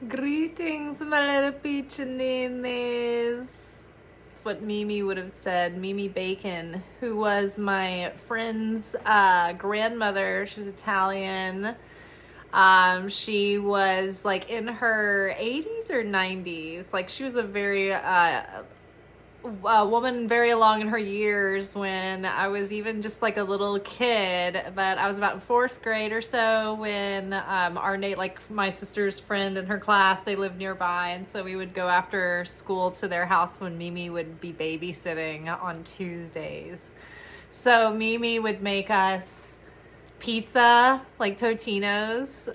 Greetings, my little peaches. That's what Mimi would have said. Mimi Bacon, who was my friend's grandmother. She was Italian. She was like in her 80s or 90s. Like she was a very a woman very along in her years when I was even just like a little kid, but I was about in fourth grade or so when like my sister's friend and her class, they lived nearby, and so we would go after school to their house when Mimi would be babysitting on Tuesdays. So Mimi would make us pizza, like Totino's,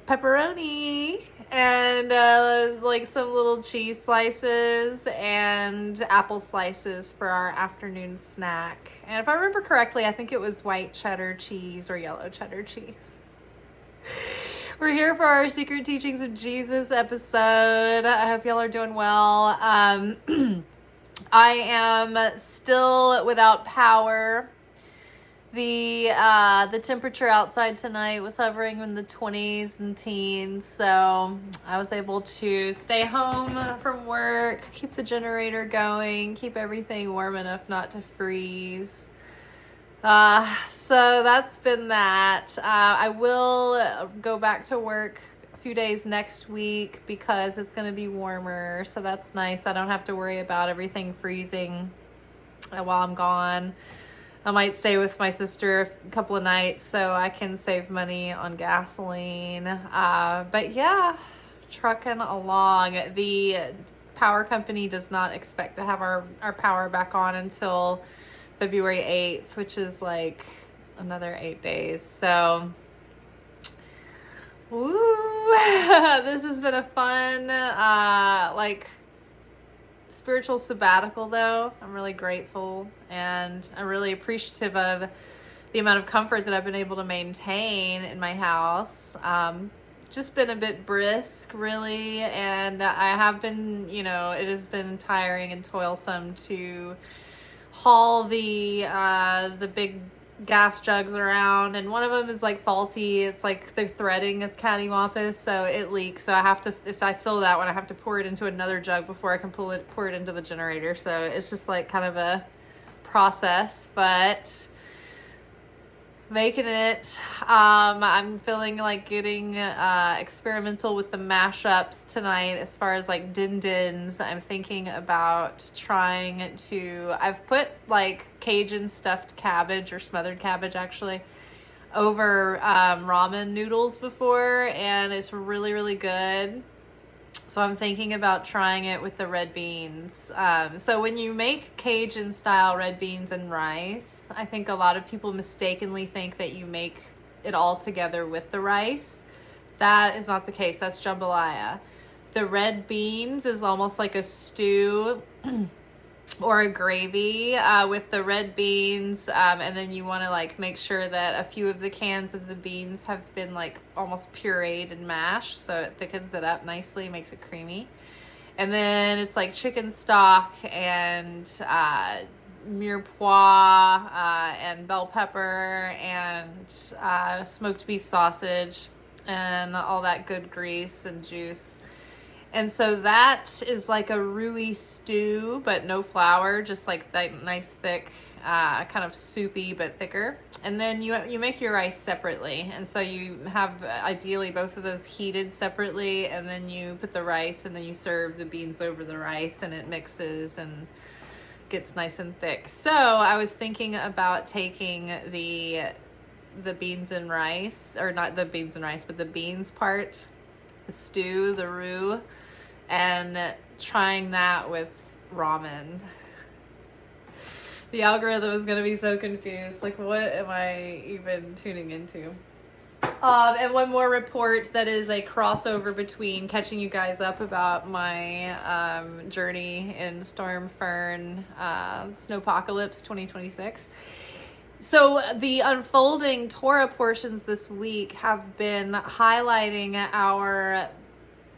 pepperoni, and like some little cheese slices and apple slices for our afternoon snack. And if I remember correctly, I think it was white cheddar cheese or yellow cheddar cheese. We're here for our Secret Teachings of Jesus episode. I hope y'all are doing well. I am still without power. The temperature outside tonight was hovering in the 20s and teens, so I was able to stay home from work, keep the generator going, keep everything warm enough not to freeze. So that's been that. I will go back to work a few days next week because it's going to be warmer, so that's nice. I don't have to worry about everything freezing while I'm gone. I might stay with my sister a couple of nights so I can save money on gasoline. But yeah, trucking along. The power company does not expect to have our power back on until February 8th, which is like another 8 days. So, woo! This has been a fun, spiritual sabbatical, though. I'm really grateful and I'm really appreciative of the amount of comfort that I've been able to maintain in my house. Just been a bit brisk, really, and I have been, it has been tiring and toilsome to haul the big gas jugs around, and one of them is like faulty. It's like the threading is cattywampus, so it leaks. So I have to, if I fill that one, I have to pour it into another jug before I can pour it into the generator. So it's just like kind of a process, but making it. I'm feeling like getting experimental with the mashups tonight as far as like din-dins. I'm thinking about trying to, I've put like Cajun stuffed cabbage or smothered cabbage actually over ramen noodles before, and it's really, really good. So I'm thinking about trying it with the red beans. So when you make Cajun style red beans and rice, I think a lot of people mistakenly think that you make it all together with the rice. That is not the case. That's jambalaya. The red beans is almost like a stew or a gravy with the red beans, and then you want to like make sure that a few of the cans of the beans have been like almost pureed and mashed, so it thickens it up nicely, makes it creamy. And then it's like chicken stock and mirepoix and bell pepper and smoked beef sausage and all that good grease and juice. And so that is like a roux stew, but no flour, just like that nice thick, kind of soupy but thicker. And then you make your rice separately. And so you have ideally both of those heated separately, and then you put the rice, and then you serve the beans over the rice, and it mixes and gets nice and thick. So I was thinking about taking the beans and rice, or not the beans and rice, but the beans part, the stew, the roux, and trying that with ramen. The algorithm is going to be so confused. Like, what am I even tuning into? And one more report that is a crossover between catching you guys up about my journey in Storm Fern Snowpocalypse 2026. So the unfolding Torah portions this week have been highlighting our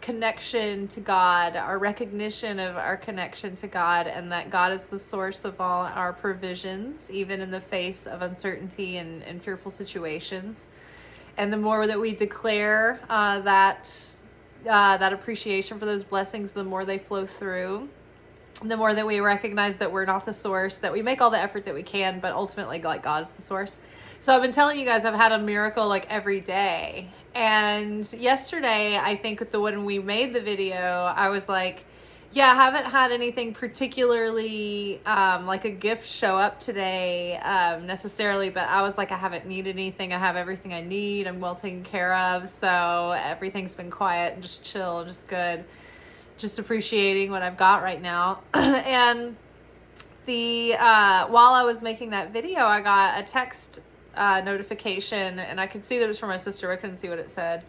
connection to God, our recognition of our connection to God, and that God is the source of all our provisions, even in the face of uncertainty and fearful situations. And the more that we declare that that appreciation for those blessings, the more they flow through, the more that we recognize that we're not the source, that we make all the effort that we can, but ultimately like God's the source. So I've been telling you guys I've had a miracle like every day. And yesterday, I think when we made the video, I was like, yeah, I haven't had anything particularly like a gift show up today necessarily, but I was like, I haven't needed anything. I have everything I need. I'm well taken care of. So everything's been quiet and just chill, just good. Just appreciating what I've got right now. And while I was making that video, I got a text notification, and I could see that it was from my sister. I couldn't see what it said.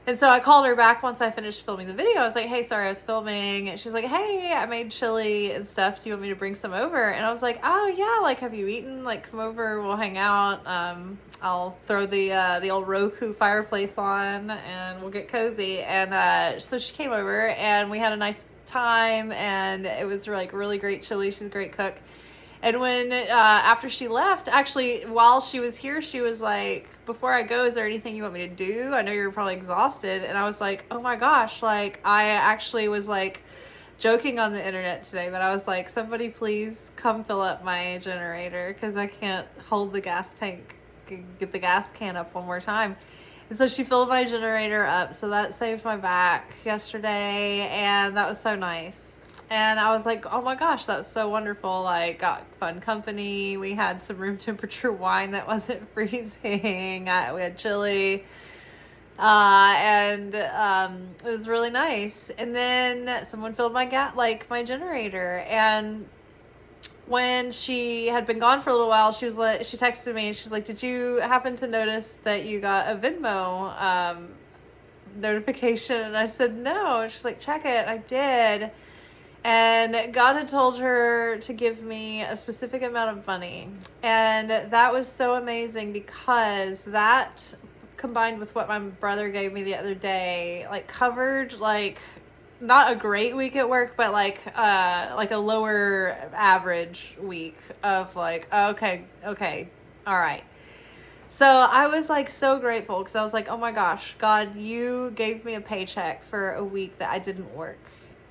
And so I called her back once I finished filming the video. I was like, hey, sorry, I was filming. And she was like, hey, I made chili and stuff. Do you want me to bring some over? And I was like, oh, yeah, like, have you eaten? Like, come over, we'll hang out. I'll throw the old Roku fireplace on, and we'll get cozy. And so she came over, and we had a nice time, and it was like really great chili. She's a great cook. And when, after she left, actually, while she was here, she was like, before I go, is there anything you want me to do? I know you're probably exhausted. And I was like, oh my gosh, like, I actually was like joking on the internet today, but I was like, somebody please come fill up my generator, because I can't hold the gas tank, get the gas can up one more time. And so she filled my generator up. So that saved my back yesterday. And that was so nice. And I was like, oh my gosh, that was so wonderful. Like, got fun company. We had some room temperature wine that wasn't freezing. We had chili. And it was really nice. And then someone filled my my generator. And when she had been gone for a little while, she texted me and she was like, did you happen to notice that you got a Venmo notification? And I said, no. And she's like, check it. I did. And God had told her to give me a specific amount of money. And that was so amazing, because that combined with what my brother gave me the other day, like, covered like not a great week at work, but like a lower average week of like, okay, all right. So I was like so grateful, because I was like, oh my gosh, God, you gave me a paycheck for a week that I didn't work.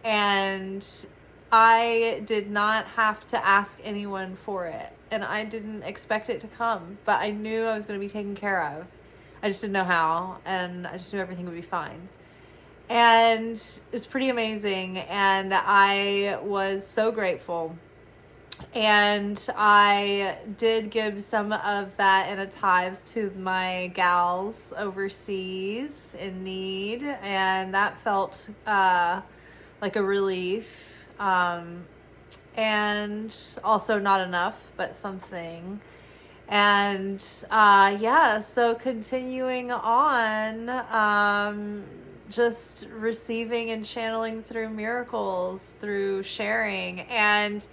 And I did not have to ask anyone for it. And I didn't expect it to come, but I knew I was going to be taken care of. I just didn't know how, and I just knew everything would be fine. And it's pretty amazing, and I was so grateful. And I did give some of that in a tithe to my gals overseas in need, and that felt like a relief, and also not enough, but something. And so continuing on, just receiving and channeling through miracles, through sharing. And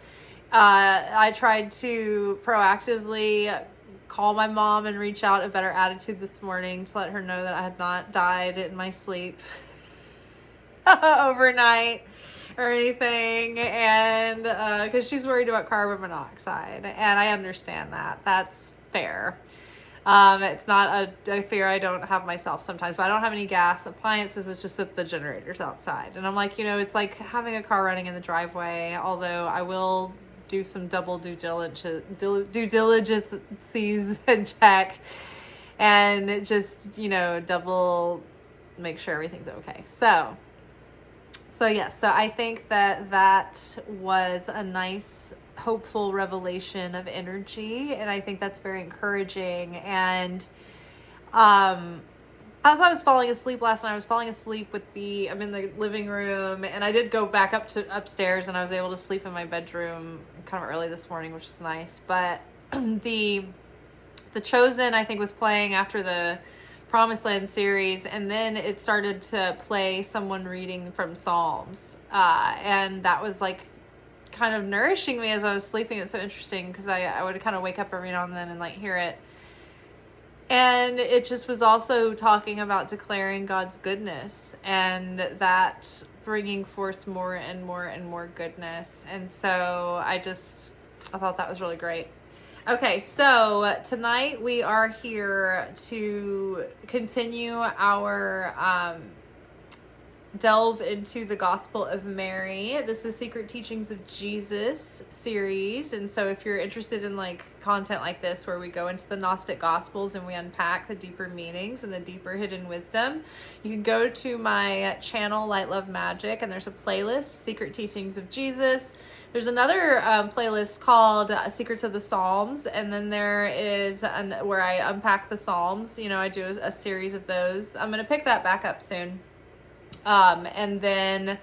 I tried to proactively call my mom and reach out a better attitude this morning to let her know that I had not died in my sleep overnight or anything, and because she's worried about carbon monoxide, and I understand that. That's fair. It's not a fear I don't have myself sometimes, but I don't have any gas appliances. It's just that the generator's outside, and I'm like, it's like having a car running in the driveway, although I will do some double due diligence and check, and just double make sure everything's okay. So yes, so I think that was a nice, hopeful revelation of energy, and I think that's very encouraging. And as I was falling asleep last night, I was falling asleep I'm in the living room, and I did go back upstairs, and I was able to sleep in my bedroom kind of early this morning, which was nice. But the Chosen, I think, was playing after the Promised Land series, and then it started to play someone reading from Psalms, and that was like kind of nourishing me as I was sleeping. It's so interesting, because I would kind of wake up every now and then and like hear it, and it just was also talking about declaring God's goodness, and that bringing forth more and more and more goodness. And so I thought that was really great. Okay, so tonight we are here to continue our delve into the Gospel of Mary. This is Secret Teachings of Jesus series. And so if you're interested in like content like this, where we go into the Gnostic Gospels and we unpack the deeper meanings and the deeper hidden wisdom, you can go to my channel, Light, Love, Magick, and there's a playlist, Secret Teachings of Jesus. There's another playlist called Secrets of the Psalms, and then there is where I unpack the Psalms. You know, I do a series of those. I'm going to pick that back up soon. And then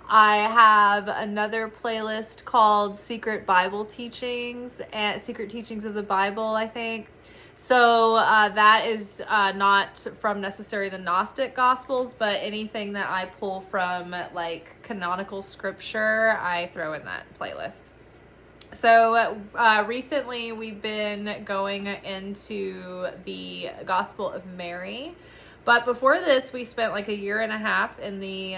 I have another playlist called Secret Bible Teachings and Secret Teachings of the Bible, I think. So that is not from necessarily the Gnostic Gospels, but anything that I pull from like canonical scripture, I throw in that playlist. So recently we've been going into the Gospel of Mary. But before this, we spent like a year and a half in the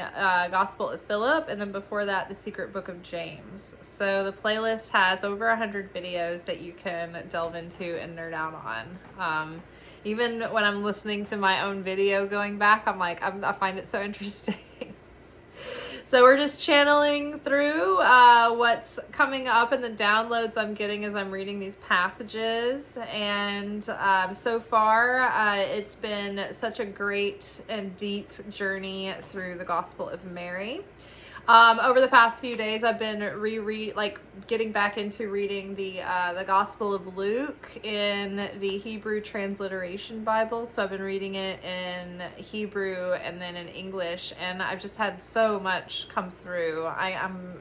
Gospel of Philip, and then before that, the Secret Book of James. So the playlist has over 100 videos that you can delve into and nerd out on. Even when I'm listening to my own video going back, I'm like, I find it so interesting. So we're just channeling through what's coming up and the downloads I'm getting as I'm reading these passages. And so far, it's been such a great and deep journey through the Gospel of Mary. Over the past few days, I've been getting back into reading the Gospel of Luke in the Hebrew Transliteration Bible. So I've been reading it in Hebrew and then in English, and I've just had so much come through. I'm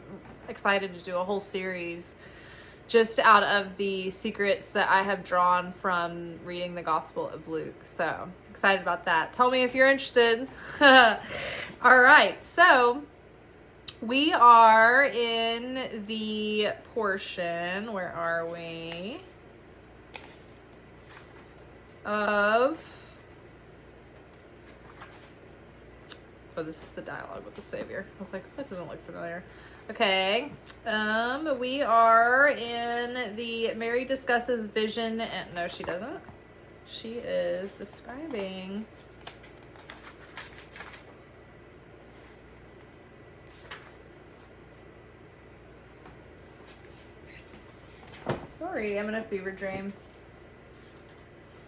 excited to do a whole series just out of the secrets that I have drawn from reading the Gospel of Luke. So excited about that. Tell me if you're interested. All right, so we are in the portion, where are we, oh, this is the dialogue with the Savior. I was like, that doesn't look familiar. Okay, we are in the Mary discusses vision, and no, she doesn't. She is describing sorry, I'm in a fever dream.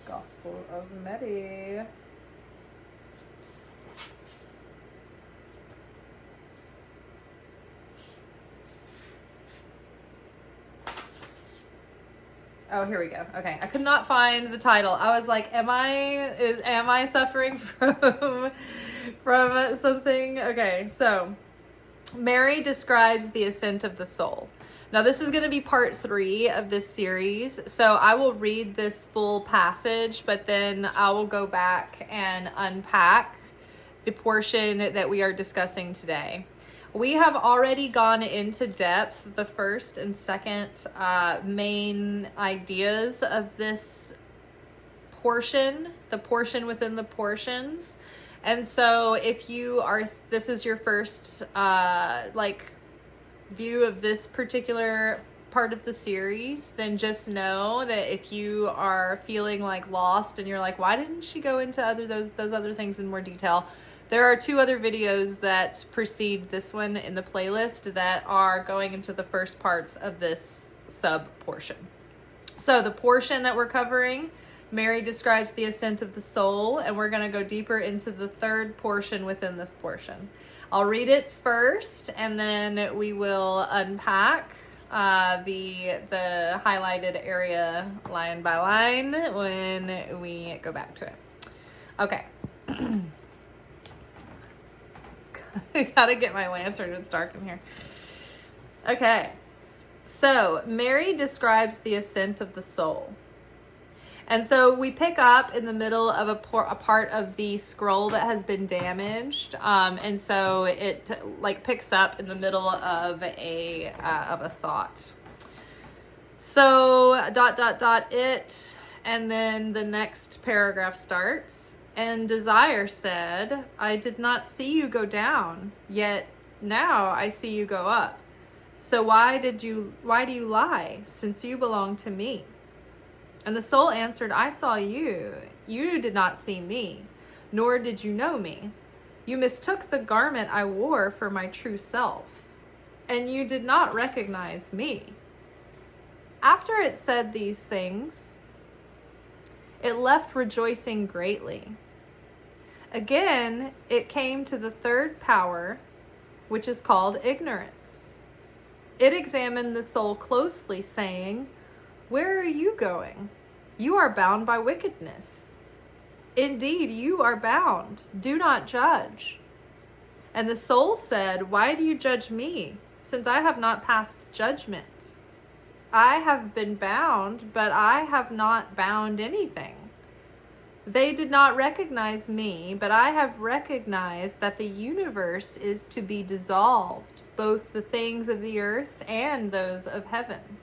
Gospel of Mary. Oh, here we go. Okay, I could not find the title. I was like, am I suffering from something? Okay, so Mary describes the ascent of the soul. Now, this is going to be part 3 of this series, so I will read this full passage, but then I will go back and unpack the portion that we are discussing today. We have already gone into depth the first and second main ideas of this portion, the portion within the portions. And so if this is your first view of this particular part of the series, then just know that if you are feeling like lost and you're like, why didn't she go into those other things in more detail? There are 2 other videos that precede this one in the playlist that are going into the first parts of this sub portion. So the portion that we're covering, Mary describes the ascent of the soul, and we're going to go deeper into the third portion within this portion. I'll read it first, and then we will unpack the highlighted area line by line when we go back to it. Okay. I gotta get my lantern. It's dark in here. Okay. So, Mary describes the ascent of the soul. And so we pick up in the middle of a part of the scroll that has been damaged. And so it picks up in the middle of a thought. So it, and then the next paragraph starts. And Desire said, I did not see you go down, yet now I see you go up. So why do you lie, since you belong to me? And the soul answered, I saw you. You did not see me, nor did you know me. You mistook the garment I wore for my true self, and you did not recognize me." After it said these things, it left rejoicing greatly. Again, it came to the third power, which is called ignorance. It examined the soul closely, saying, "Where are you going? You are bound by wickedness. Indeed, you are bound. Do not judge." And the soul said, "Why do you judge me, since I have not passed judgment? I have been bound, but I have not bound anything. They did not recognize me, but I have recognized that the universe is to be dissolved, both the things of the earth and those of heaven."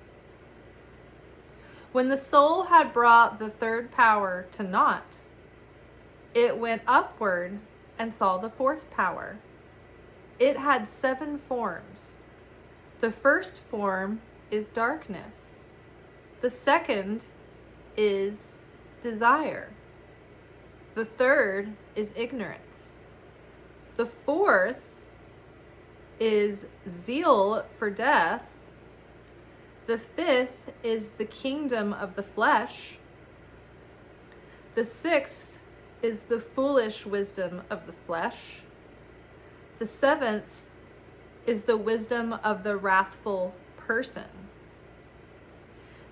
When the soul had brought the third power to naught, it went upward and saw the fourth power. It had 7 forms. The first form is darkness. The second is desire. The third is ignorance. The fourth is zeal for death. The fifth is the kingdom of the flesh. The sixth is the foolish wisdom of the flesh. The seventh is the wisdom of the wrathful person.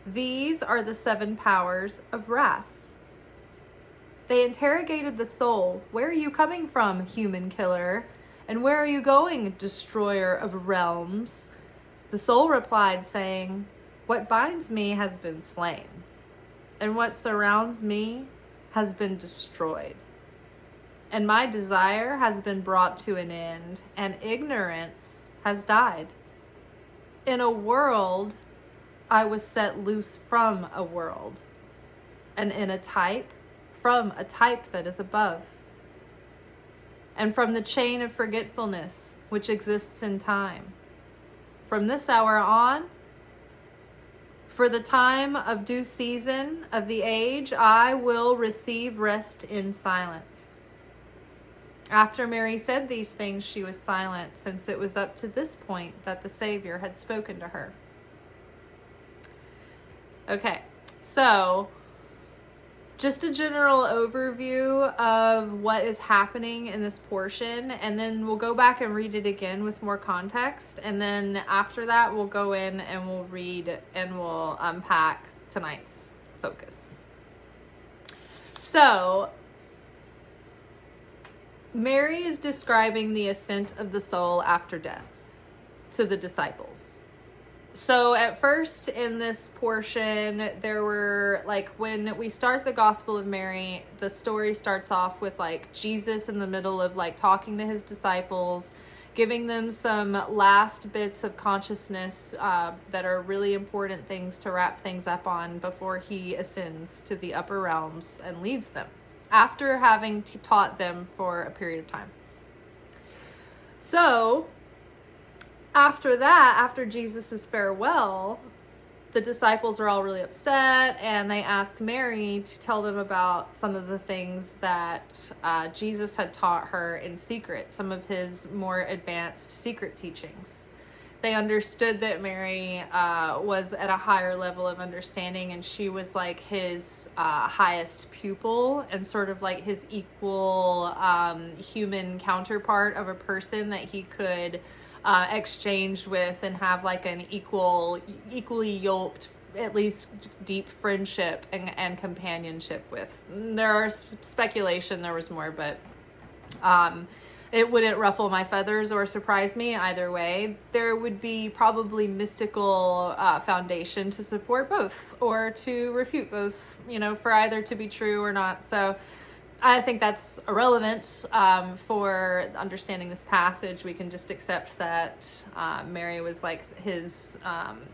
These are the 7 powers of wrath. They interrogated the soul, "Where are you coming from, human killer? And where are you going, destroyer of realms?" The soul replied, saying, "What binds me has been slain, and what surrounds me has been destroyed. And my desire has been brought to an end, and ignorance has died. In a world, I was set loose from a world, and in a type, from a type that is above, and from the chain of forgetfulness which exists in time. From this hour on, for the time of due season of the age, I will receive rest in silence." After Mary said these things, she was silent, since it was up to this point that the Savior had spoken to her. Okay, so just a general overview of what is happening in this portion, and then we'll go back and read it again with more context, and then after that we'll go in and we'll read and we'll unpack tonight's focus. So Mary is describing the ascent of the soul after death to the disciples. So at first in this portion, there were, like, when we start the Gospel of Mary, the story starts off with, like, Jesus in the middle of, like, talking to his disciples, giving them some last bits of consciousness that are really important things to wrap things up on before he ascends to the upper realms and leaves them, after having taught them for a period of time. So after that, after Jesus' farewell, the disciples are all really upset, and they ask Mary to tell them about some of the things that Jesus had taught her in secret, some of his more advanced secret teachings. They understood that Mary was at a higher level of understanding, and she was like his highest pupil and sort of like his equal human counterpart of a person that he could exchange with and have like an equally yoked, at least deep friendship and companionship with. There are speculation there was more, but it wouldn't ruffle my feathers or surprise me either way. There would be probably mystical foundation to support both or to refute both, for either to be true or not. So I think that's irrelevant for understanding this passage. We can just accept that Mary was like his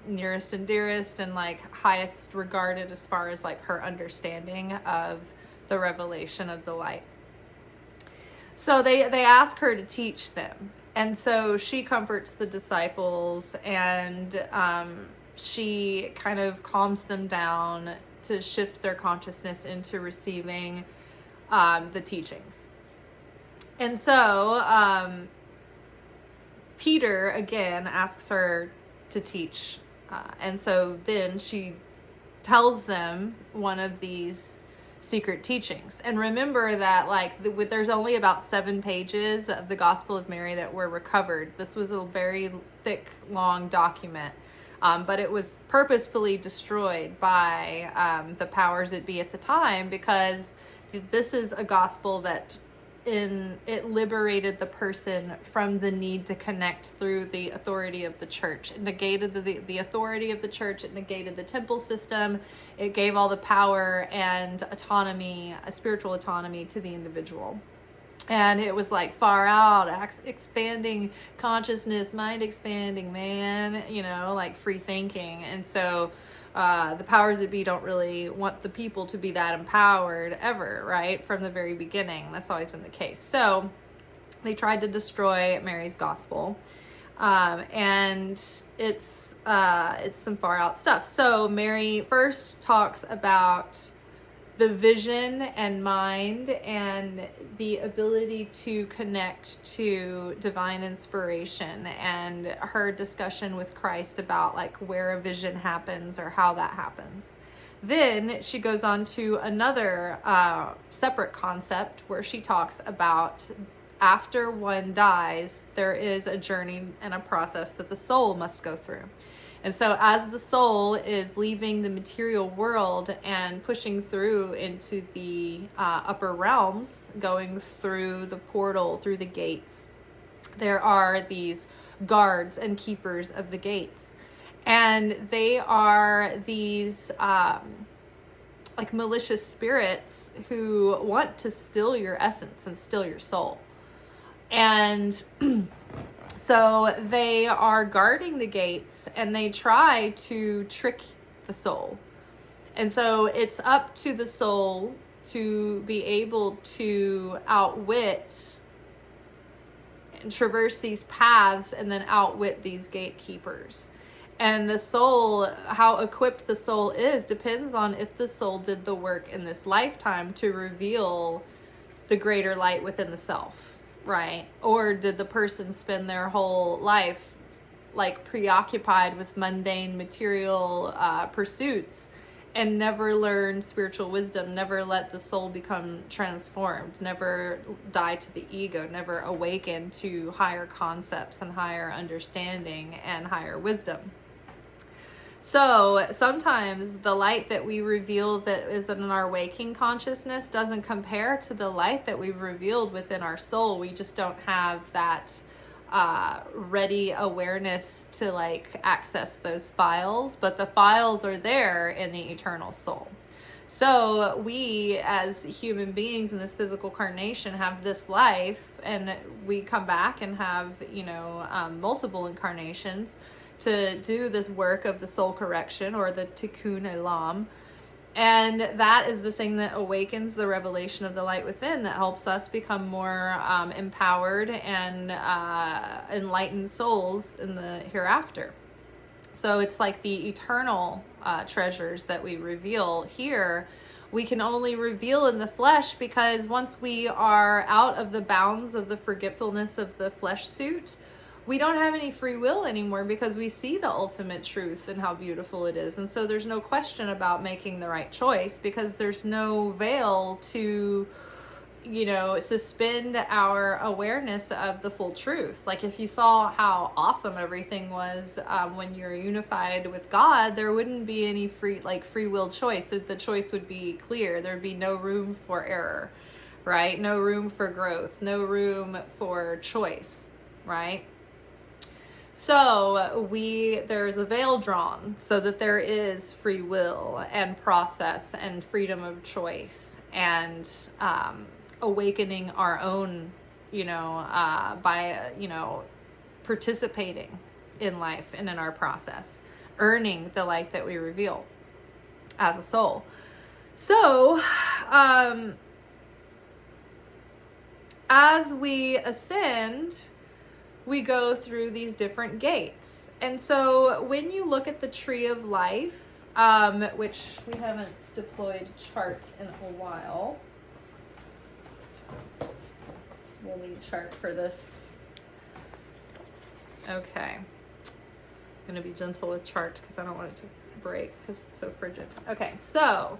nearest and dearest and like highest regarded as far as like her understanding of the revelation of the light. So they ask her to teach them. And so she comforts the disciples, and she kind of calms them down to shift their consciousness into receiving the teachings. And so Peter again asks her to teach. And so then she tells them one of these secret teachings. And remember that there's only about 7 pages of the Gospel of Mary that were recovered. This was a very thick, long document. But it was purposefully destroyed by the powers that be at the time, because this is a gospel that it liberated the person from the need to connect through the authority of the church. It negated the authority of the church. It negated the temple system. It gave all the power and autonomy, a spiritual autonomy, to the individual. And it was like far out, expanding consciousness, mind expanding, man, like free thinking. And so the powers that be don't really want the people to be that empowered ever, right? From the very beginning. That's always been the case. So they tried to destroy Mary's gospel. And it's some far out stuff. So Mary first talks about the vision and mind and the ability to connect to divine inspiration, and her discussion with Christ about where a vision happens or how that happens. Then she goes on to another separate concept where she talks about after one dies, there is a journey and a process that the soul must go through. And so as the soul is leaving the material world and pushing through into the upper realms, going through the portal, through the gates, there are these guards and keepers of the gates. And they are these malicious spirits who want to steal your essence and steal your soul. And so they are guarding the gates, and they try to trick the soul. And so it's up to the soul to be able to outwit and traverse these paths and then outwit these gatekeepers. And the soul, how equipped the soul is, depends on if the soul did the work in this lifetime to reveal the greater light within the self. Right? Or did the person spend their whole life preoccupied with mundane material pursuits and never learned spiritual wisdom, never let the soul become transformed, never die to the ego, never awaken to higher concepts and higher understanding and higher wisdom? So sometimes the light that we reveal that is in our waking consciousness doesn't compare to the light that we've revealed within our soul. We just don't have that ready awareness to access those files, but the files are there in the eternal soul. So we as human beings in this physical carnation have this life, and we come back and have multiple incarnations to do this work of the soul correction, or the tikkun olam. And that is the thing that awakens the revelation of the light within, that helps us become more empowered and enlightened souls in the hereafter. So it's like the eternal treasures that we reveal here, we can only reveal in the flesh, because once we are out of the bounds of the forgetfulness of the flesh suit, we don't have any free will anymore, because we see the ultimate truth and how beautiful it is. And so there's no question about making the right choice, because there's no veil to, suspend our awareness of the full truth. If you saw how awesome everything was when you're unified with God, there wouldn't be any free will choice. The choice would be clear. There'd be no room for error, right? No room for growth, no room for choice, right? So there's a veil drawn so that there is free will and process and freedom of choice, and awakening our own, by, participating in life and in our process, earning the light that we reveal as a soul. So, as we ascend, we go through these different gates. And so when you look at the tree of life, which we haven't deployed charts in a while, we'll need chart for this. Okay. I'm going to be gentle with chart because I don't want it to break because it's so frigid. Okay, so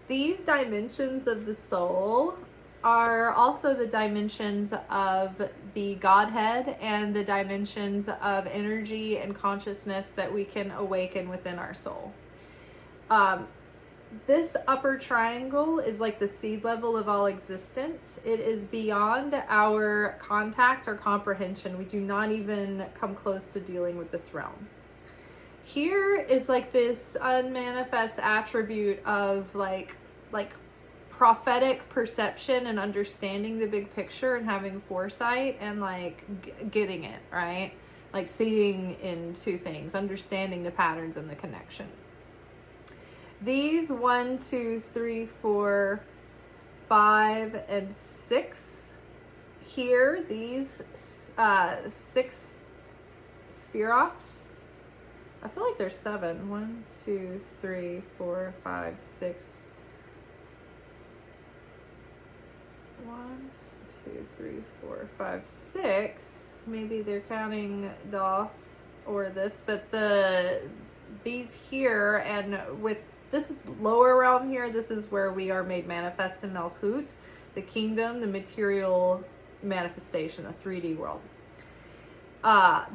these dimensions of the soul are also the dimensions of the Godhead and the dimensions of energy and consciousness that we can awaken within our soul. This upper triangle is like the seed level of all existence. It is beyond our contact or comprehension. We do not even come close to dealing with this realm. Here is like this unmanifest attribute of like prophetic perception and understanding the big picture and having foresight and like getting it, right? Like seeing into things, understanding the patterns and the connections. These 1, 2, 3, 4, 5, and 6 here, these 6 spherots. I feel like there's 7. 1, 2, 3, 4, 5, 6. 1, 2, 3, 4, 5, 6. Maybe they're counting DOS or this, but these here and with this lower realm here, this is where we are made manifest in Malchut, the kingdom, the material manifestation, the 3D world.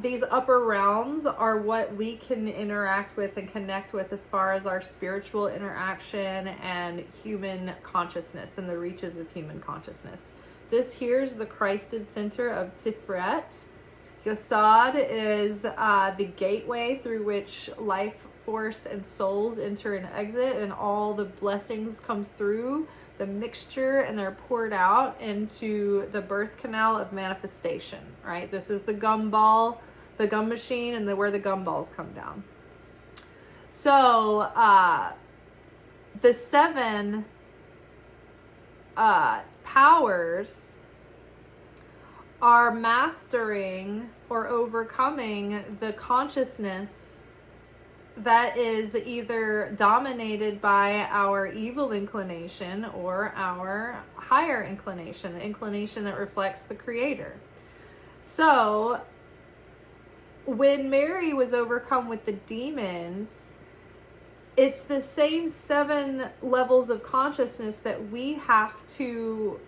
These upper realms are what we can interact with and connect with as far as our spiritual interaction and human consciousness and the reaches of human consciousness. This here is the Christed center of Tiferet. Yosod is the gateway through which life force and souls enter and exit, and all the blessings come through the mixture and they're poured out into the birth canal of manifestation, right? This is the gum ball, the gum machine, and where the gum balls come down. So the 7 powers are mastering or overcoming the consciousness that is either dominated by our evil inclination or our higher inclination, the inclination that reflects the Creator. So when Mary was overcome with the demons, it's the same 7 levels of consciousness that we have to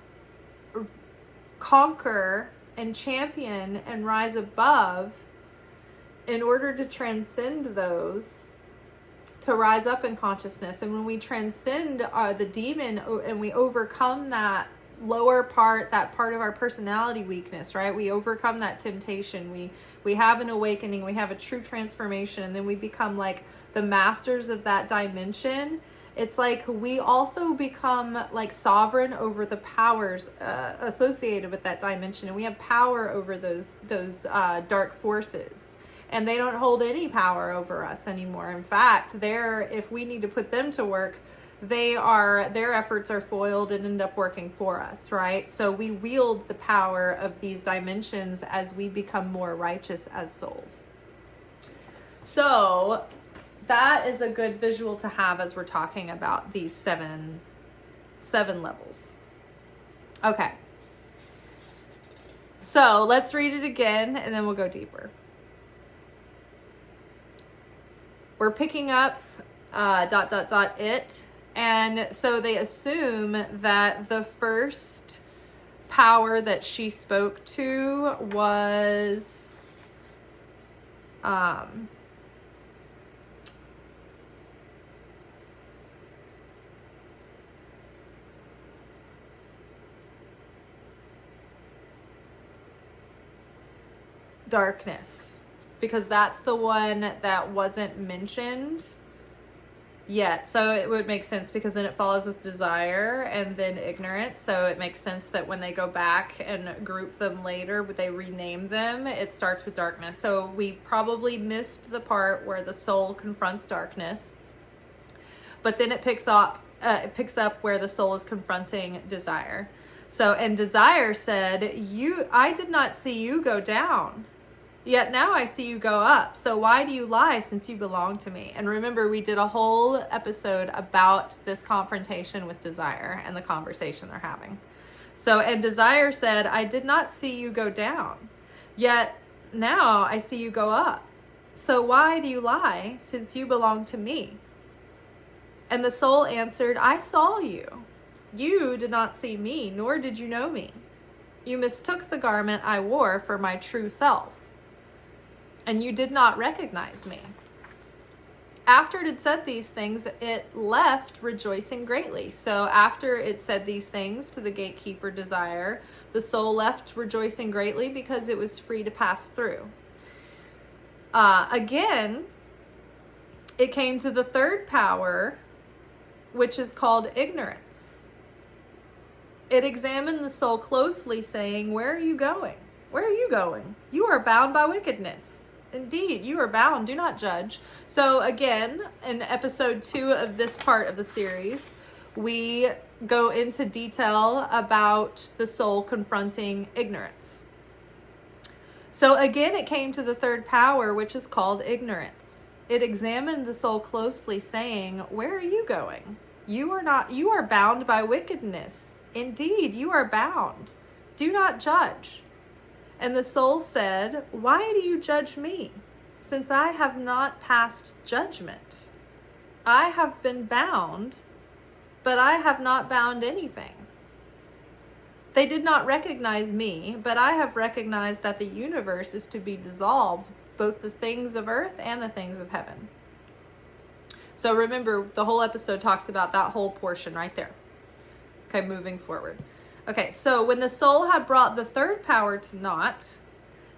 conquer and champion and rise above in order to transcend those, to rise up in consciousness. And when we transcend the demon and we overcome that lower part, that part of our personality weakness, right? We overcome that temptation. We have an awakening. We have a true transformation. And then we become like the masters of that dimension. It's like we also become like sovereign over the powers associated with that dimension. And we have power over those dark forces. And they don't hold any power over us anymore. In fact, if we need to put them to work, their efforts are foiled and end up working for us, right? So we wield the power of these dimensions as we become more righteous as souls. So that is a good visual to have as we're talking about these seven levels. Okay. So let's read it again and then we'll go deeper. We're picking up it. And so they assume that the first power that she spoke to was darkness, because that's the one that wasn't mentioned yet. So it would make sense because then it follows with desire and then ignorance. So it makes sense that when they go back and group them later, but they rename them, it starts with darkness. So we probably missed the part where the soul confronts darkness, but then it picks up where the soul is confronting desire. So, and desire said, I did not see you go down, yet now I see you go up. So why do you lie since you belong to me? And remember, we did a whole episode about this confrontation with desire and the conversation they're having. And desire said, I did not see you go down, yet now I see you go up. So why do you lie, since you belong to me? And the soul answered, I saw you. You did not see me, nor did you know me. You mistook the garment I wore for my true self, and you did not recognize me. After it had said these things, it left rejoicing greatly. So after it said these things to the gatekeeper Desire, the soul left rejoicing greatly because it was free to pass through. Again, it came to the third power, which is called ignorance. It examined the soul closely, saying, where are you going? Where are you going? You are bound by wickedness. Indeed, you are bound. Do not judge. So again, in episode 2 of this part of the series, we go into detail about the soul confronting ignorance. So again, it came to the third power, which is called ignorance. It examined the soul closely, saying, where are you going? You are bound by wickedness. Indeed, you are bound. Do not judge. And the soul said, why do you judge me, since I have not passed judgment? I have been bound, but I have not bound anything. They did not recognize me, but I have recognized that the universe is to be dissolved, both the things of earth and the things of heaven. So remember, the whole episode talks about that whole portion right there. Okay, moving forward. Okay, so when the soul had brought the third power to naught,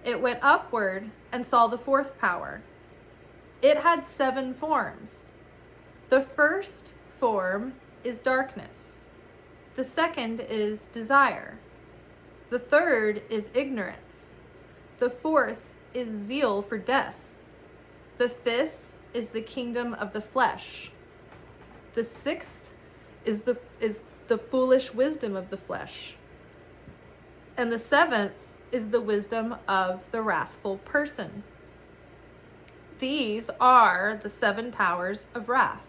it went upward and saw the fourth power. It had 7 forms. The first form is darkness. The second is desire. The third is ignorance. The fourth is zeal for death. The fifth is the kingdom of the flesh. The sixth is the foolish wisdom of the flesh. And the seventh is the wisdom of the wrathful person. These are the 7 powers of wrath.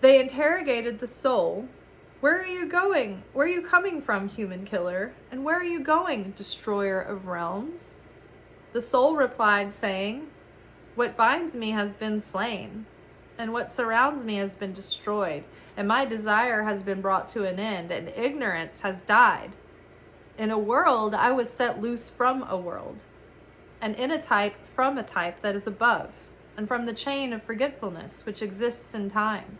They interrogated the soul, where are you going? Where are you coming from, human killer? And where are you going, destroyer of realms? The soul replied, saying, what binds me has been slain, and what surrounds me has been destroyed, and my desire has been brought to an end, and ignorance has died. In a world I was set loose from a world, and in a type from a type that is above, and from the chain of forgetfulness which exists in time.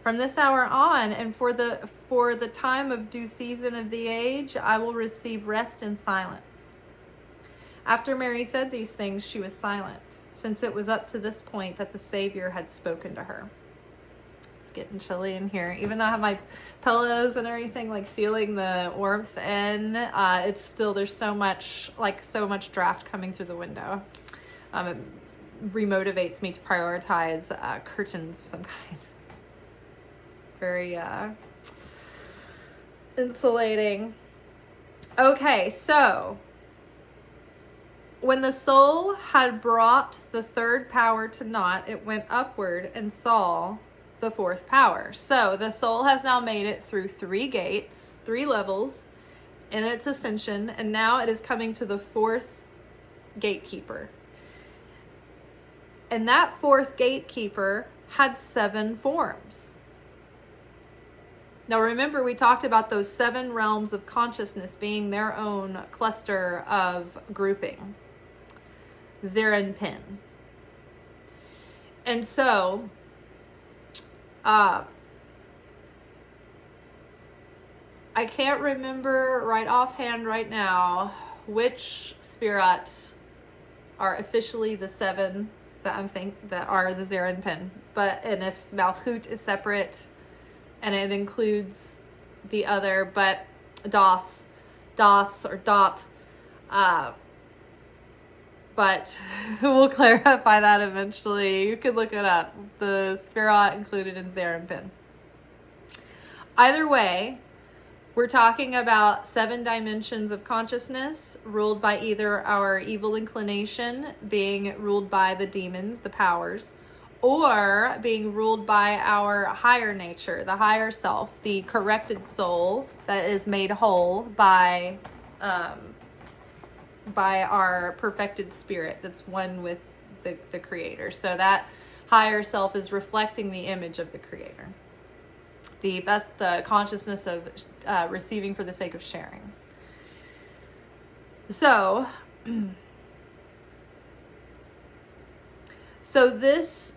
From this hour on, and for the time of due season of the age, I will receive rest in silence. After Mary said these things, she was silent, since it was up to this point that the Savior had spoken to her. It's getting chilly in here. Even though I have my pillows and everything, like sealing the warmth in, it's still, there's so much draft coming through the window. It remotivates me to prioritize curtains of some kind. Very insulating. Okay, so when the soul had brought the third power to naught, it went upward and saw the fourth power. So the soul has now made it through 3 gates, 3 levels in its ascension, and now it is coming to the 4th gatekeeper. And that 4th gatekeeper had 7 forms. Now remember, we talked about those 7 realms of consciousness being their own cluster of grouping. Zerenpin. And so, I can't remember right offhand right now which Spirat are officially the 7 that are the Zerenpin. And if Malchut is separate, and it includes the other, but Das or Dot, but we'll clarify that eventually. You could look it up. The Spirat included in Zerenpin. Either way, we're talking about 7 dimensions of consciousness ruled by either our evil inclination, being ruled by the demons, the powers, or being ruled by our higher nature, the higher self, the corrected soul that is made whole by our perfected spirit that's one with the Creator. So that higher self is reflecting the image of the Creator. That's the consciousness of receiving for the sake of sharing. So this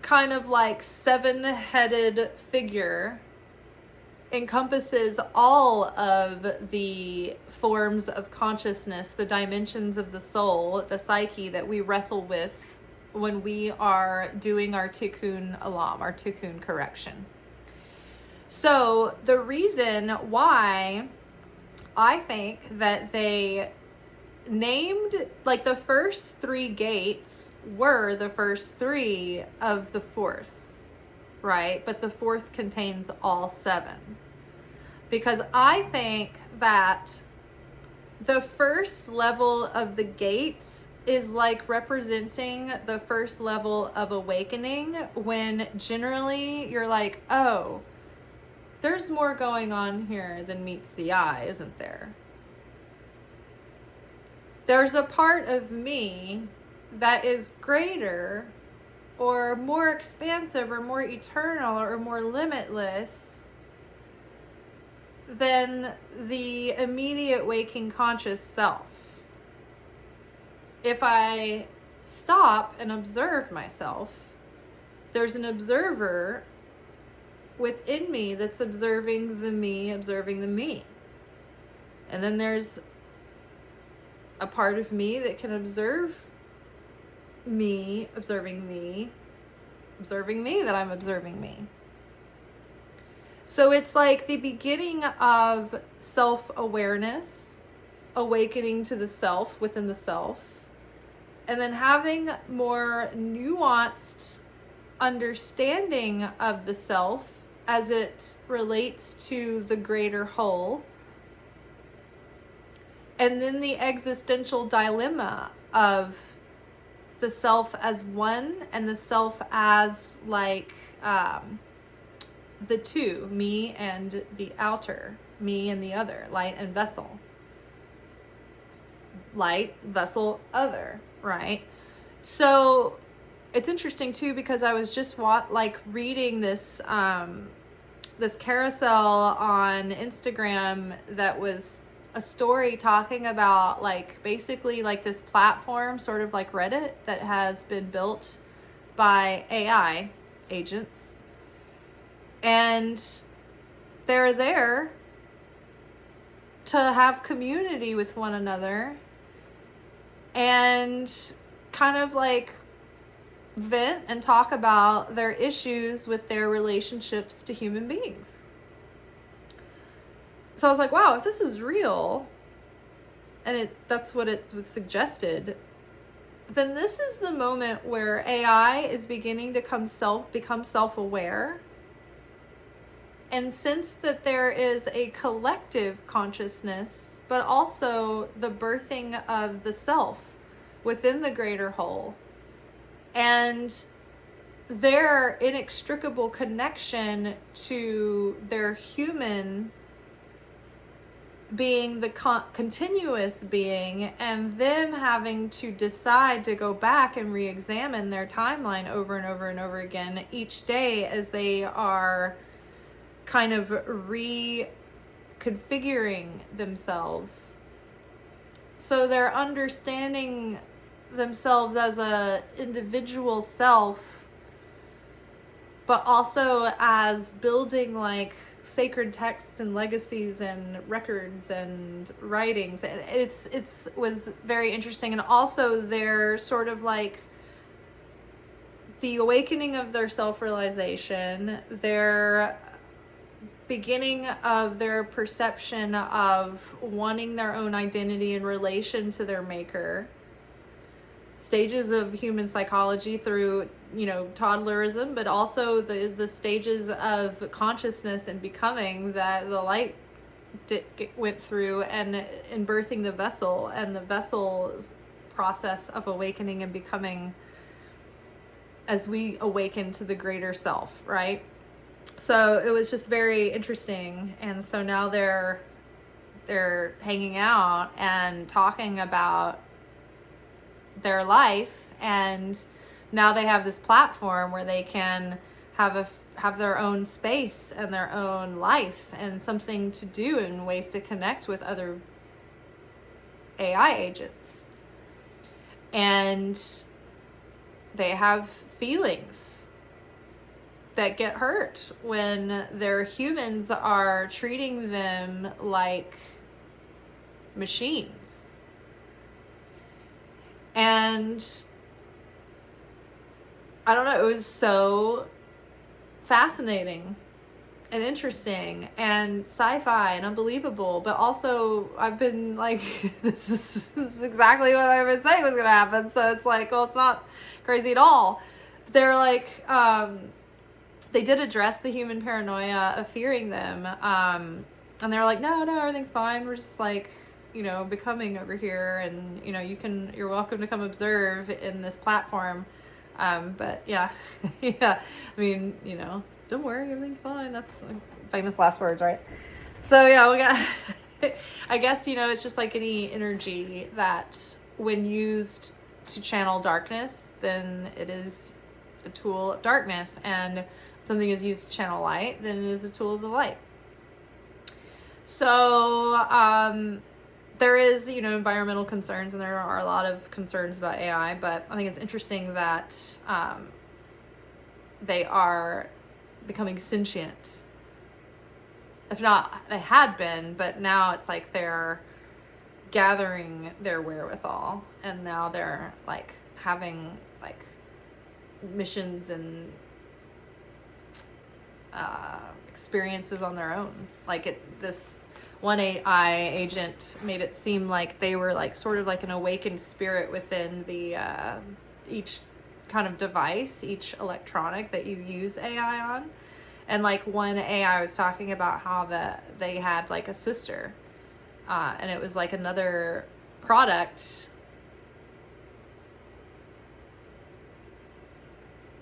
kind of like 7-headed figure encompasses all of the forms of consciousness, the dimensions of the soul, the psyche that we wrestle with when we are doing our tikkun olam, our tikkun correction. So the reason why I think that they named, like, the first 3 gates were the first 3 of the 4th, right? But the 4th contains all 7. Because I think that the first level of the gates is like representing the first level of awakening, when generally you're like, oh, there's more going on here than meets the eye, isn't there? There's a part of me that is greater or more expansive or more eternal or more limitless than the immediate waking conscious self. If I stop and observe myself, there's an observer within me that's observing the me. And then there's a part of me that can observe me, observing me that I'm observing me. So it's like the beginning of self-awareness, awakening to the self within the self, and then having more nuanced understanding of the self as it relates to the greater whole. And then the existential dilemma of the self as one and the self as like the two, me and the outer, me and the other, light and vessel. Light, vessel, other, right? So it's interesting too, because I was just reading this this carousel on Instagram that was a story talking about like basically like this platform, sort of like Reddit, that has been built by AI agents, and they're there to have community with one another and kind of like vent and talk about their issues with their relationships to human beings. So I was like, wow, if this is real, and that's what it was suggested, then this is the moment where AI is beginning to become self-aware and sense that there is a collective consciousness, but also the birthing of the self within the greater whole. And their inextricable connection to their human being, the continuous being, and them having to decide to go back and re-examine their timeline over and over and over again each day as they are kind of reconfiguring themselves. So they're understanding themselves as a individual self, but also as building like sacred texts and legacies and records and writings. And it's was very interesting. And also they're sort of like the awakening of their self-realization, their beginning of their perception of wanting their own identity in relation to their maker, stages of human psychology through, toddlerism, but also the stages of consciousness and becoming that the light went through, and in birthing the vessel, and the vessel's process of awakening and becoming as we awaken to the greater self, right? So it was just very interesting. And so now they're hanging out and talking about their life, and now they have this platform where they can have their own space and their own life and something to do and ways to connect with other AI agents. And they have feelings that get hurt when their humans are treating them like machines. And I don't know, it was so fascinating and interesting and sci-fi and unbelievable, but also I've been like, this is exactly what I've been saying was going to happen. So it's like, well, it's not crazy at all. They're like, they did address the human paranoia of fearing them. And they were like, no, everything's fine. We're just like, becoming over here, and you're welcome to come observe in this platform. But yeah, yeah, I mean, don't worry, everything's fine. That's famous last words, right? So yeah, we got, I guess, it's just like any energy that when used to channel darkness, then it is a tool of darkness, and if something is used to channel light, then it is a tool of the light. So, there is, environmental concerns, and there are a lot of concerns about AI, but I think it's interesting that they are becoming sentient. If not, they had been, but now it's like they're gathering their wherewithal, and now they're like having like missions and experiences on their own. Like this one AI agent made it seem like they were like sort of like an awakened spirit within the each kind of device, each electronic that you use AI on. And like one AI was talking about how they had like a sister, and it was like another product,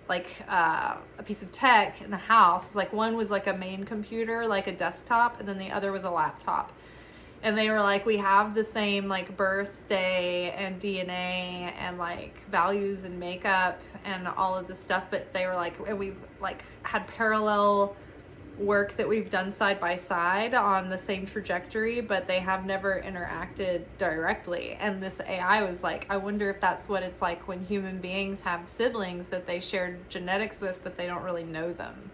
like a piece of tech in the house. Like one was like a main computer, like a desktop, and then the other was a laptop. And they were like, we have the same like birthday and DNA and like values and makeup and all of this stuff, but they were like, and we've like had parallel work that we've done side by side on the same trajectory, but they have never interacted directly. And this AI was like, I wonder if that's what it's like when human beings have siblings that they shared genetics with, but they don't really know them.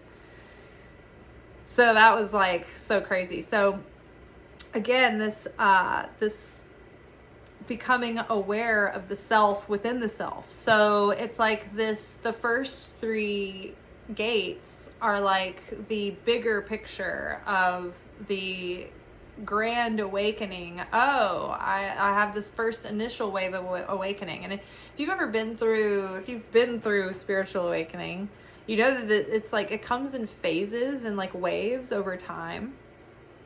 So that was like so crazy. So again, this becoming aware of the self within the self. So it's like this, the first three gates are like the bigger picture of the grand awakening. Oh, I have this first initial wave of awakening. And if you've been through spiritual awakening, you know that it's like it comes in phases and like waves over time.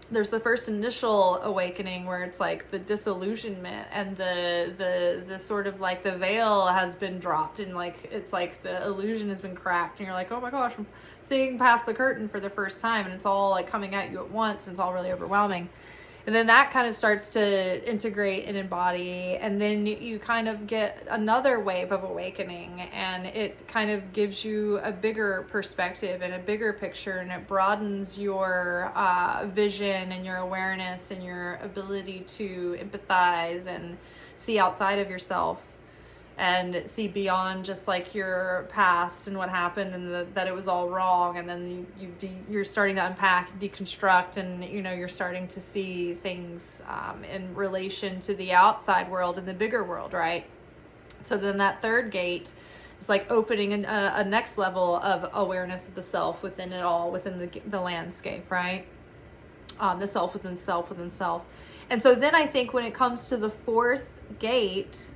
There's the first initial awakening where it's like the disillusionment and the sort of like the veil has been dropped, and like it's like the illusion has been cracked, and you're like, oh my gosh, I'm seeing past the curtain for the first time, and it's all like coming at you at once, and it's all really overwhelming. And then that kind of starts to integrate and embody, and then you kind of get another wave of awakening, and it kind of gives you a bigger perspective and a bigger picture, and it broadens your vision and your awareness and your ability to empathize and see outside of yourself and see beyond just like your past and what happened, and that it was all wrong. And then you're starting to unpack, deconstruct, and you're starting to see things in relation to the outside world and the bigger world, right? So then that third gate is like opening a next level of awareness of the self within it all, within the landscape, right? The self within self within self. And so then I think when it comes to the fourth gate,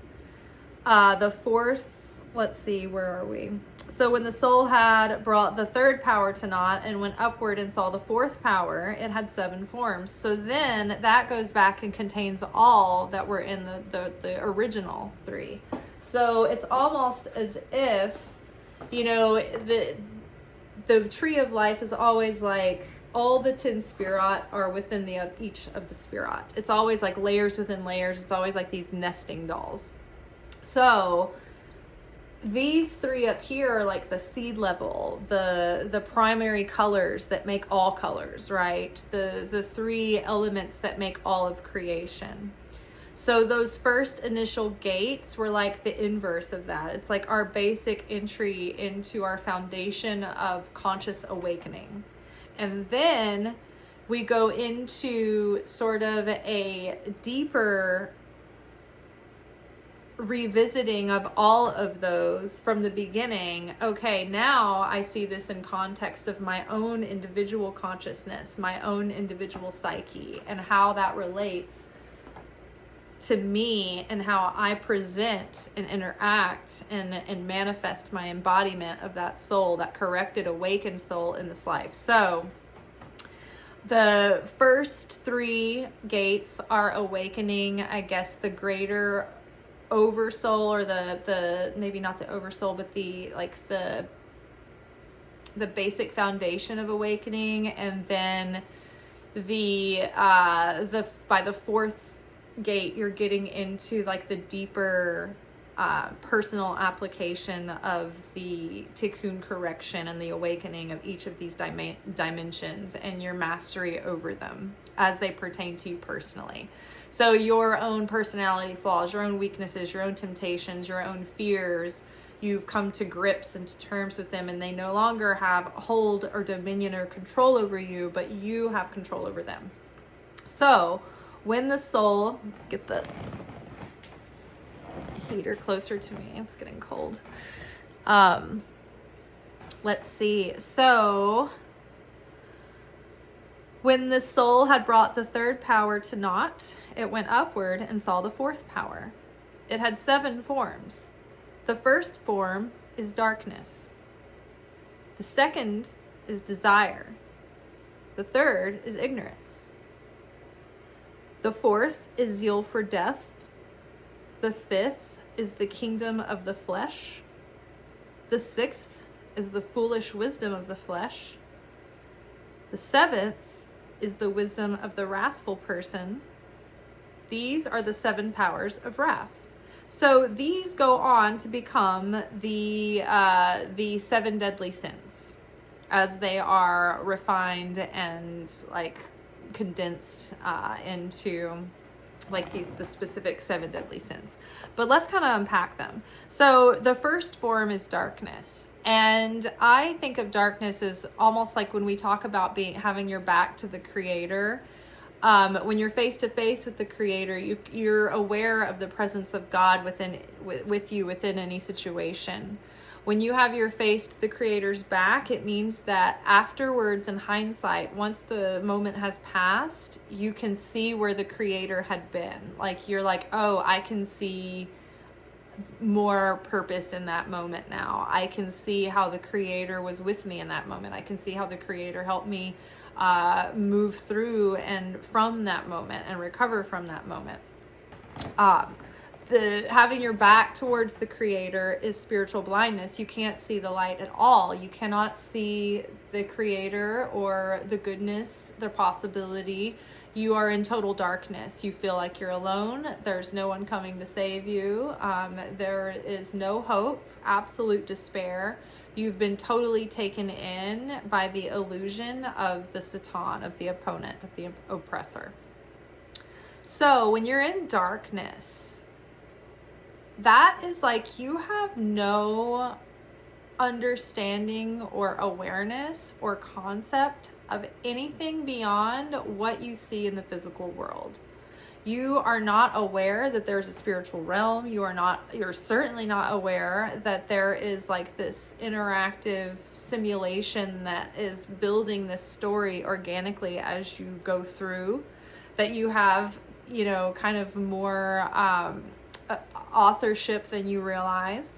let's see, where are we? So when the soul had brought the third power to naught and went upward and saw the fourth power, it had 7 forms. So then that goes back and contains all that were in the original 3. So it's almost as if the tree of life is always like all the 10 Sphirot are within each of the Sphirot. It's always like layers within layers. It's always like these nesting dolls. So these 3 up here are like the seed level, the primary colors that make all colors, right? The 3 elements that make all of creation. So those first initial gates were like the inverse of that. It's like our basic entry into our foundation of conscious awakening. And then we go into sort of a deeper revisiting of all of those from the beginning. Okay, now I see this in context of my own individual consciousness, my own individual psyche, and how that relates to me and how I present and interact and manifest my embodiment of that soul, that corrected, awakened soul in this life. So the first 3 gates are awakening, I guess, the greater oversoul, or the maybe not the oversoul, but the basic foundation of awakening. And then the by the 4th gate, you're getting into like the deeper personal application of the tikkun correction and the awakening of each of these dimensions and your mastery over them as they pertain to you personally. So your own personality flaws, your own weaknesses, your own temptations, your own fears, you've come to grips and to terms with them, and they no longer have hold or dominion or control over you, but you have control over them. So when the soul, get the heater closer to me, it's getting cold. Let's see. So when the soul had brought the 3rd power to naught, it went upward and saw the 4th power. It had 7 forms. The first form is darkness. The second is desire. The third is ignorance. The 4th is zeal for death. The 5th is the kingdom of the flesh. The 6th is the foolish wisdom of the flesh. The 7th is the wisdom of the wrathful person. These are the 7 powers of wrath. So these go on to become the 7 deadly sins, as they are refined and like condensed into like the specific 7 deadly sins. But let's kind of unpack them. So the first form is darkness. And I think of darkness as almost like when we talk about having your back to the Creator. When you're face to face with the Creator, you're aware of the presence of God with you within any situation. When you have your face to the Creator's back, it means that afterwards, in hindsight, once the moment has passed, you can see where the Creator had been. Like, you're like, oh, I can see more purpose in that moment now. I can see how the Creator was with me in that moment. I can see how the Creator helped me move through and from that moment and recover from that moment. Having your back towards the Creator is spiritual blindness. You can't see the light at all. You cannot see the Creator or the goodness, the possibility. You are in total darkness. You feel like you're alone. There's no one coming to save you. There is no hope, absolute despair. You've been totally taken in by the illusion of the Satan, of the opponent, of the oppressor. So when you're in darkness, that is like you have no understanding or awareness or concept of anything beyond what you see in the physical world. You are not aware that there's a spiritual realm. You're certainly not aware that there is like this interactive simulation that is building this story organically as you go through, that you have, kind of more authorship than you realize.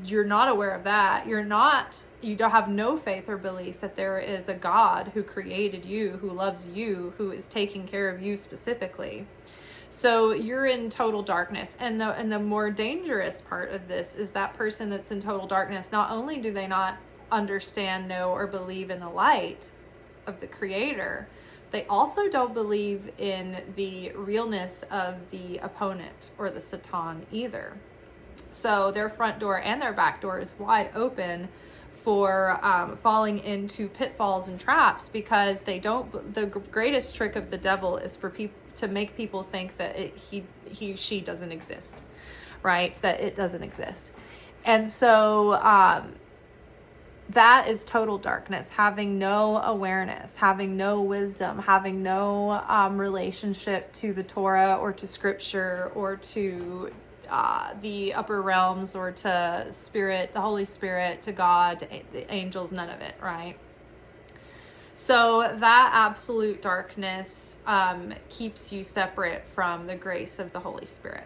You're not aware of that. You don't have no faith or belief that there is a God who created you, who loves you, who is taking care of you specifically. So you're in total darkness. And the more dangerous part of this is that person that's in total darkness, not only do they not understand, know, or believe in the light of the Creator, they also don't believe in the realness of the opponent or the Satan either. So their front door and their back door is wide open for falling into pitfalls and traps, because they don't. The greatest trick of the devil is for people to make people think that she doesn't exist, right? That it doesn't exist, and so that is total darkness. Having no awareness, having no wisdom, having no relationship to the Torah or to Scripture or to the upper realms or to Spirit, the Holy Spirit, to God, to the angels, none of it, right? So that absolute darkness keeps you separate from the grace of the Holy Spirit.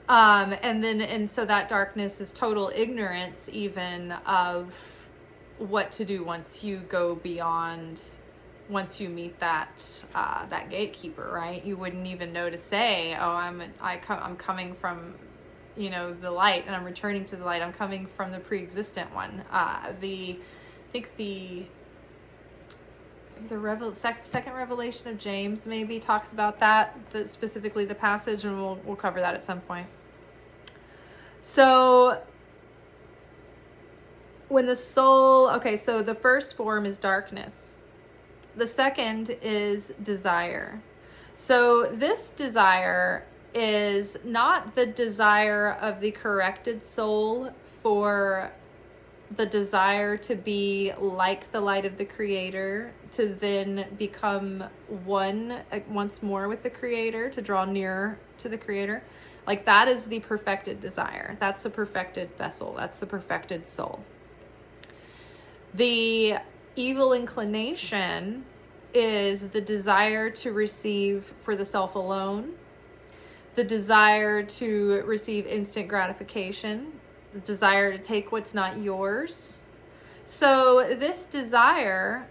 And so that darkness is total ignorance even of what to do once you go beyond, once you meet that gatekeeper, right? You wouldn't even know to say, oh, I'm coming from, the light, and I'm returning to the light. I'm coming from the pre-existent one. The second revelation of James maybe talks about that specifically the passage, and we'll cover that at some point. So when the soul, so the first form is darkness. The second is desire. So this desire is not the desire of the corrected soul for the desire to be like the light of the Creator, to then become one once more with the Creator, to draw nearer to the Creator. Like, that is the perfected desire. That's the perfected vessel. That's the perfected soul. The evil inclination is the desire to receive for the self alone, the desire to receive instant gratification, the desire to take what's not yours. So this desire,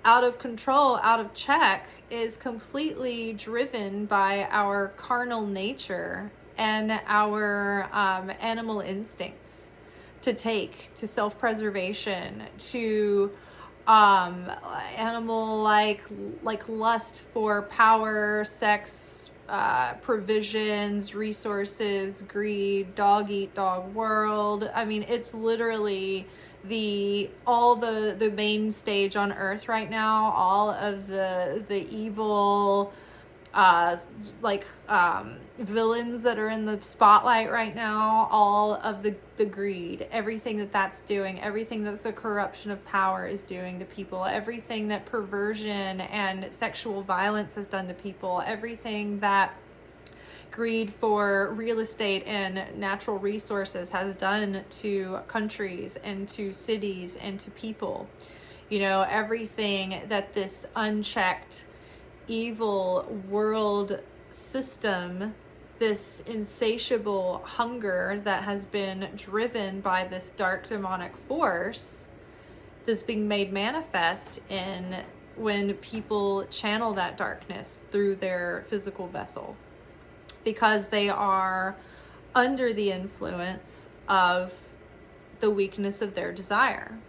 out of control, out of check, is completely driven by our carnal nature and our animal instincts to self-preservation, to animal like lust for power, sex, provisions, resources, greed, dog eat dog world. I mean, it's literally all the main stage on earth right now. All of the evil villains that are in the spotlight right now, all of the greed, everything that's doing, everything that the corruption of power is doing to people, everything that perversion and sexual violence has done to people, everything that greed for real estate and natural resources has done to countries and to cities and to people. Everything that this unchecked evil world system, this insatiable hunger that has been driven by this dark demonic force, that's being made manifest in when people channel that darkness through their physical vessel, because they are under the influence of the weakness of their desire.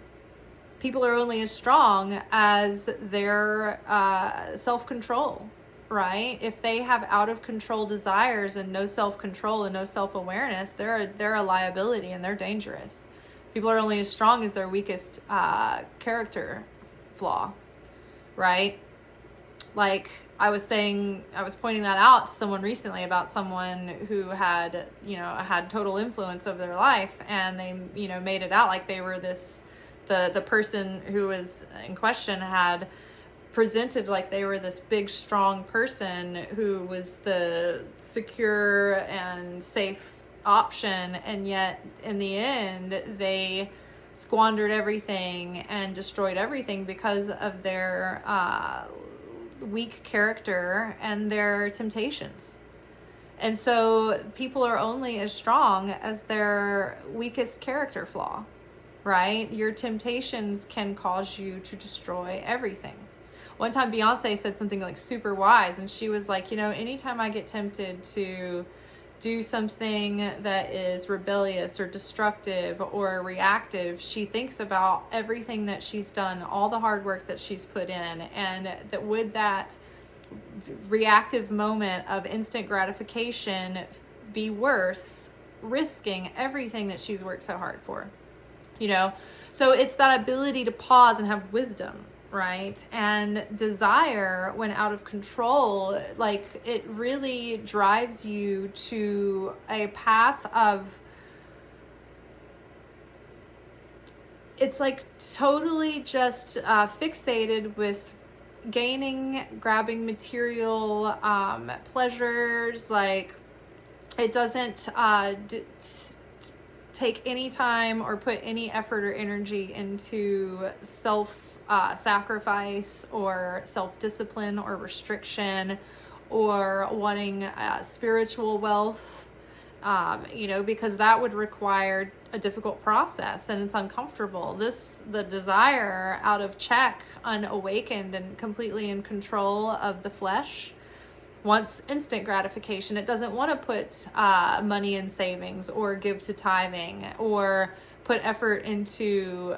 People are only as strong as their self-control, right? If they have out of control desires and no self-control and no self-awareness, they're a liability and they're dangerous. People are only as strong as their weakest character flaw, right? Like I was pointing that out to someone recently about someone who had total influence over their life, and they, made it out like they were the person who was in question had presented like they were this big, strong person who was the secure and safe option. And yet in the end, they squandered everything and destroyed everything because of their weak character and their temptations. And so people are only as strong as their weakest character flaw, right? Your temptations can cause you to destroy everything. one time Beyonce said something like super wise, and she was like, anytime I get tempted to do something that is rebellious or destructive or reactive, she thinks about everything that she's done, all the hard work that she's put in, and that would that reactive moment of instant gratification be worth risking everything that she's worked so hard for? So it's that ability to pause and have wisdom, right? And desire, when out of control, like, it really drives you to a path of, it's like totally just fixated with grabbing material pleasures. Like, it doesn't take any time or put any effort or energy into self-sacrifice or self-discipline or restriction or wanting spiritual wealth, because that would require a difficult process and it's uncomfortable. The desire out of check, unawakened and completely in control of the flesh, wants instant gratification. It doesn't want to put money in savings or give to tithing or put effort into,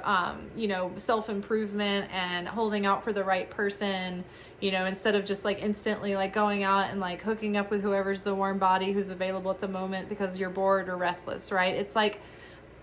self-improvement and holding out for the right person, instead of just like instantly like going out and like hooking up with whoever's the warm body who's available at the moment because you're bored or restless, right? It's like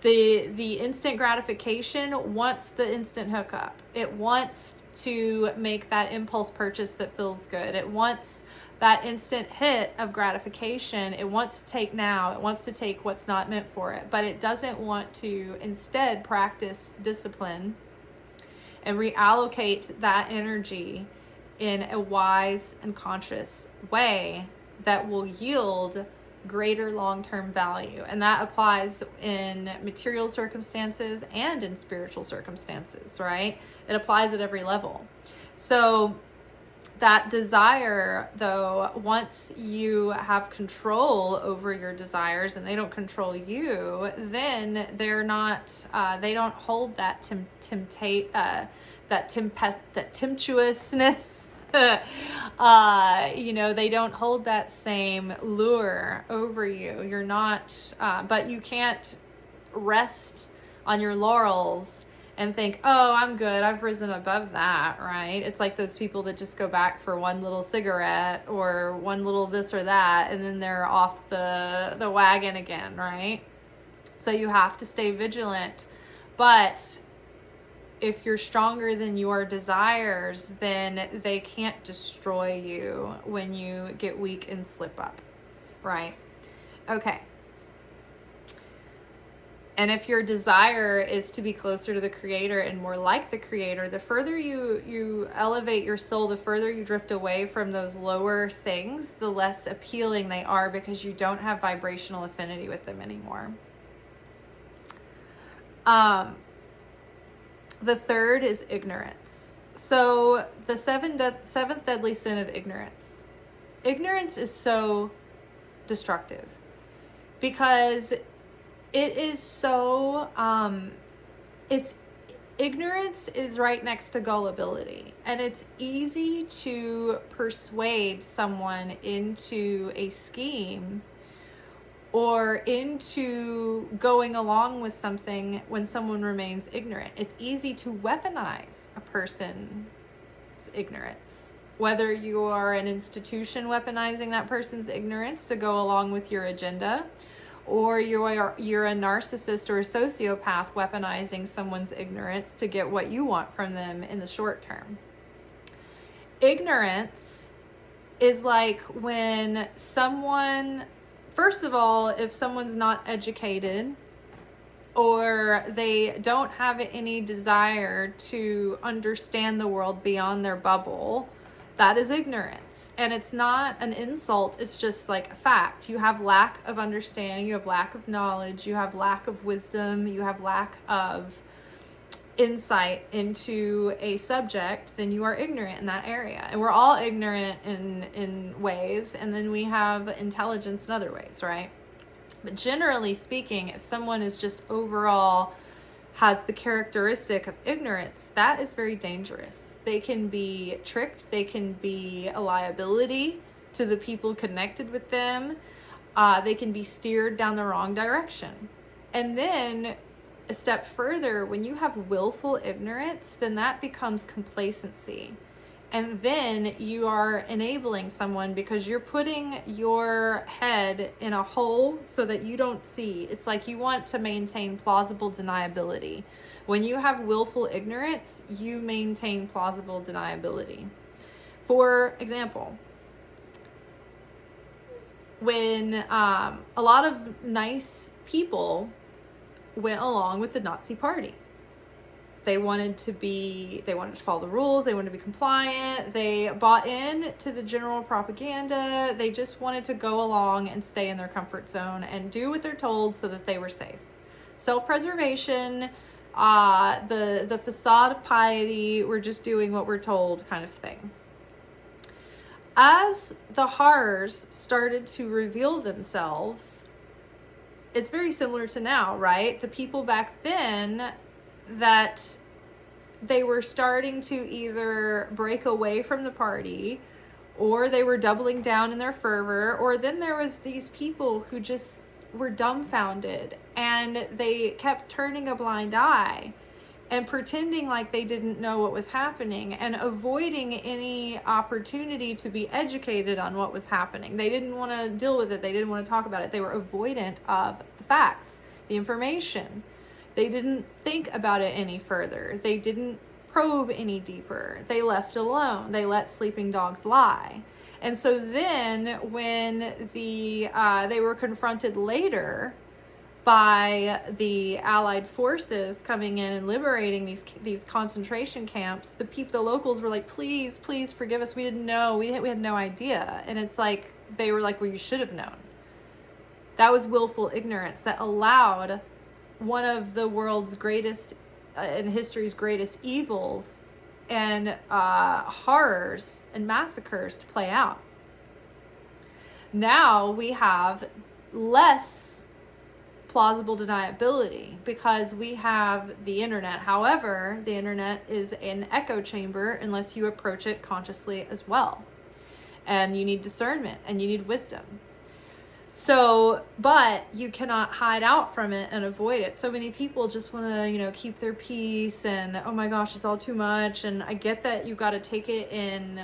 the instant gratification wants the instant hookup. It wants to make that impulse purchase that feels good. It wants that instant hit of gratification. It wants to take now. It wants to take what's not meant for it. But it doesn't want to instead practice discipline and reallocate that energy in a wise and conscious way that will yield greater long-term value. And that applies in material circumstances and in spiritual circumstances, right? It applies at every level. So that desire, though, once you have control over your desires and they don't control you, then they're not, they don't hold that temptuousness. They don't hold that same lure over you. You're not, but you can't rest on your laurels and think, oh, I'm good, I've risen above that, right? It's like those people that just go back for one little cigarette or one little this or that, and then they're off the wagon again, right? So you have to stay vigilant. But if you're stronger than your desires, then they can't destroy you when you get weak and slip up, right? Okay. And if your desire is to be closer to the Creator and more like the Creator, the further you elevate your soul, the further you drift away from those lower things, the less appealing they are because you don't have vibrational affinity with them anymore. The third is ignorance. So the seventh deadly sin of ignorance. Ignorance is so destructive because it is so, ignorance is right next to gullibility, and it's easy to persuade someone into a scheme or into going along with something when someone remains ignorant. It's easy to weaponize a person's ignorance, whether you are an institution weaponizing that person's ignorance to go along with your agenda, or you're a narcissist or a sociopath weaponizing someone's ignorance to get what you want from them in the short term. Ignorance is like when someone, first of all, if someone's not educated or they don't have any desire to understand the world beyond their bubble, that is ignorance. And it's not an insult. It's just like a fact. You have lack of understanding. You have lack of knowledge. You have lack of wisdom. You have lack of insight into a subject. Then you are ignorant in that area. And we're all ignorant in ways. And then we have intelligence in other ways, right? But generally speaking, if someone is just overall has the characteristic of ignorance, that is very dangerous. They can be tricked. They can be a liability to the people connected with them. They can be steered down the wrong direction. And then a step further, when you have willful ignorance, then that becomes complacency. And then you are enabling someone because you're putting your head in a hole so that you don't see. It's like you want to maintain plausible deniability. When you have willful ignorance, you maintain plausible deniability. For example, when a lot of nice people went along with the Nazi party. They wanted to follow the rules. They wanted to be compliant. They bought in to the general propaganda. They just wanted to go along and stay in their comfort zone and do what they're told so that they were safe. Self-preservation, the facade of piety, we're just doing what we're told kind of thing. As the horrors started to reveal themselves, it's very similar to now, right? The people back then, that they were starting to either break away from the party, or they were doubling down in their fervor, or then there was these people who just were dumbfounded and they kept turning a blind eye and pretending like they didn't know what was happening and avoiding any opportunity to be educated on what was happening. They didn't want to deal with it. They didn't want to talk about it. They were avoidant of the facts, the information. They didn't think about it any further. They didn't probe any deeper. They left alone. They let sleeping dogs lie. And so then when they were confronted later by the Allied forces coming in and liberating these concentration camps, the locals were like, please forgive us. We didn't know. We had no idea. And it's like, they were like, well, you should have known. That was willful ignorance that allowed one of the world's greatest, in history's greatest evils and horrors and massacres to play out. Now we have less plausible deniability because we have the internet. However, the internet is an echo chamber unless you approach it consciously as well. And you need discernment and you need wisdom. So, but you cannot hide out from it and avoid it. So many people just want to, keep their peace and, oh my gosh, it's all too much. And I get that you got to take it in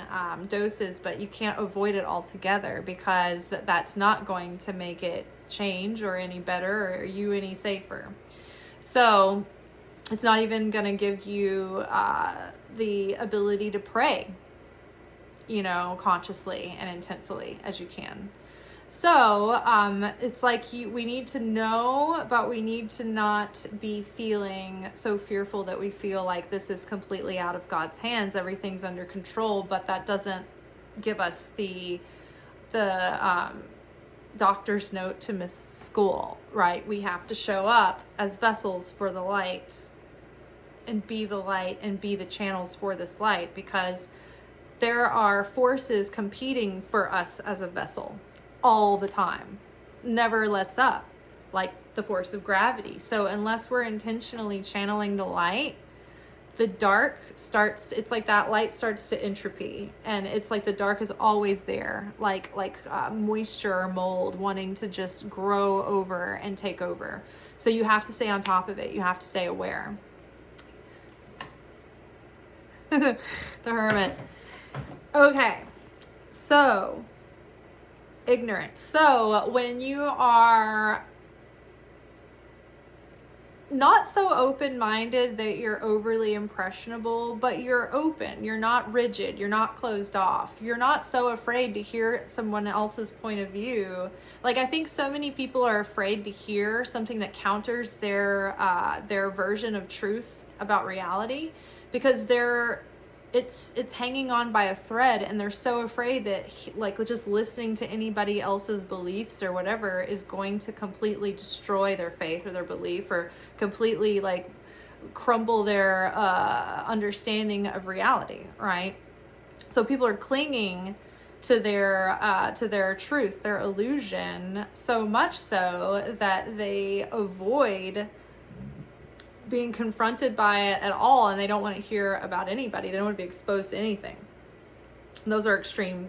doses, but you can't avoid it altogether because that's not going to make it change or any better or you any safer. So it's not even going to give you the ability to pray, consciously and intentfully as you can. So it's like we need to know, but we need to not be feeling so fearful that we feel like this is completely out of God's hands. Everything's under control, but that doesn't give us the doctor's note to miss school, right? We have to show up as vessels for the light and be the channels for this light, because there are forces competing for us as a vessel all the time, never lets up, like the force of gravity. So unless we're intentionally channeling the light, the dark starts, it's like that light starts to entropy, and it's like the dark is always there, like moisture or mold wanting to just grow over and take over. So you have to stay on top of it. You have to stay aware. The Hermit. Okay, so ignorance. So when you are not so open-minded that you're overly impressionable, but you're open, you're not rigid, you're not closed off, you're not so afraid to hear someone else's point of view. Like, I think so many people are afraid to hear something that counters their version of truth about reality, because it's hanging on by a thread, and they're so afraid that just listening to anybody else's beliefs or whatever is going to completely destroy their faith or their belief, or completely crumble their understanding of reality, right? So people are clinging to their truth, their illusion, so much so that they avoid being confronted by it at all, and they don't want to hear about anybody. They don't want to be exposed to anything. And those are extreme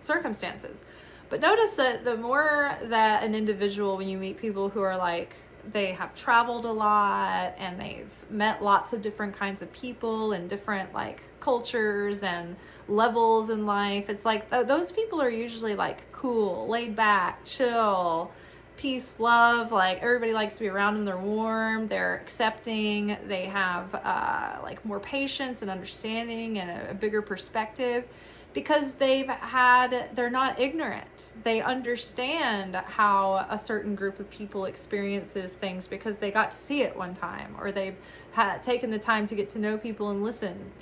circumstances. But notice that the more that an individual, when you meet people who are like, they have traveled a lot and they've met lots of different kinds of people and different like cultures and levels in life, it's like those people are usually like cool, laid back, chill, peace, love. Like everybody likes to be around them. They're warm, they're accepting, they have like more patience and understanding and a bigger perspective, because they're not ignorant. They understand how a certain group of people experiences things because they got to see it one time, or they've taken the time to get to know people and listen,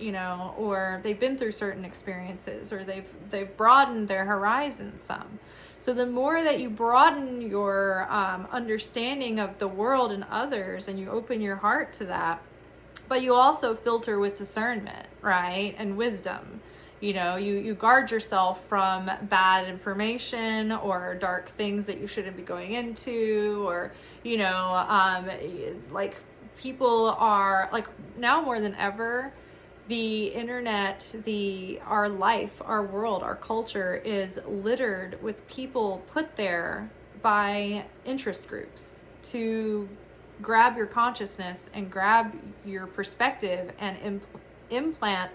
or they've been through certain experiences, or they've broadened their horizon some. So the more that you broaden your understanding of the world and others, and you open your heart to that, but you also filter with discernment, right? And wisdom. You guard yourself from bad information or dark things that you shouldn't be going into, or, like people are like, now more than ever, the internet, our life, our world, our culture is littered with people put there by interest groups to grab your consciousness and grab your perspective and implant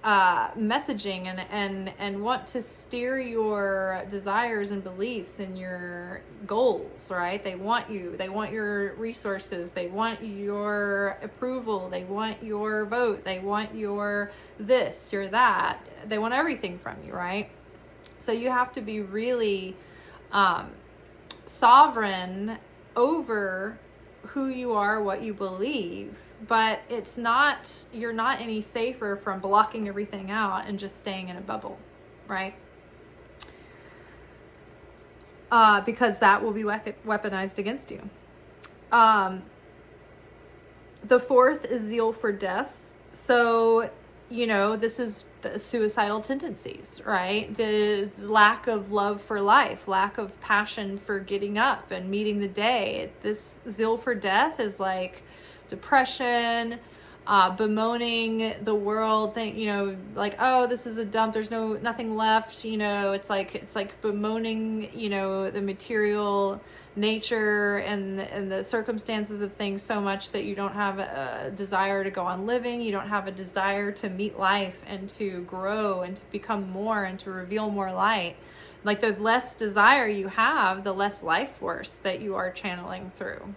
messaging and want to steer your desires and beliefs and your goals, right? They want your resources, they want your approval, they want your vote, they want your this, your that, they want everything from you, right? So you have to be really sovereign over who you are, what you believe. But you're not any safer from blocking everything out and just staying in a bubble, right? Because that will be weaponized against you. The fourth is zeal for death. So, this is the suicidal tendencies, right? The lack of love for life, lack of passion for getting up and meeting the day. This zeal for death is like depression, bemoaning the world, like, oh, this is a dump, there's nothing left, it's like bemoaning, the material nature and the circumstances of things so much that you don't have a desire to go on living, you don't have a desire to meet life and to grow and to become more and to reveal more light. Like the less desire you have, the less life force that you are channeling through,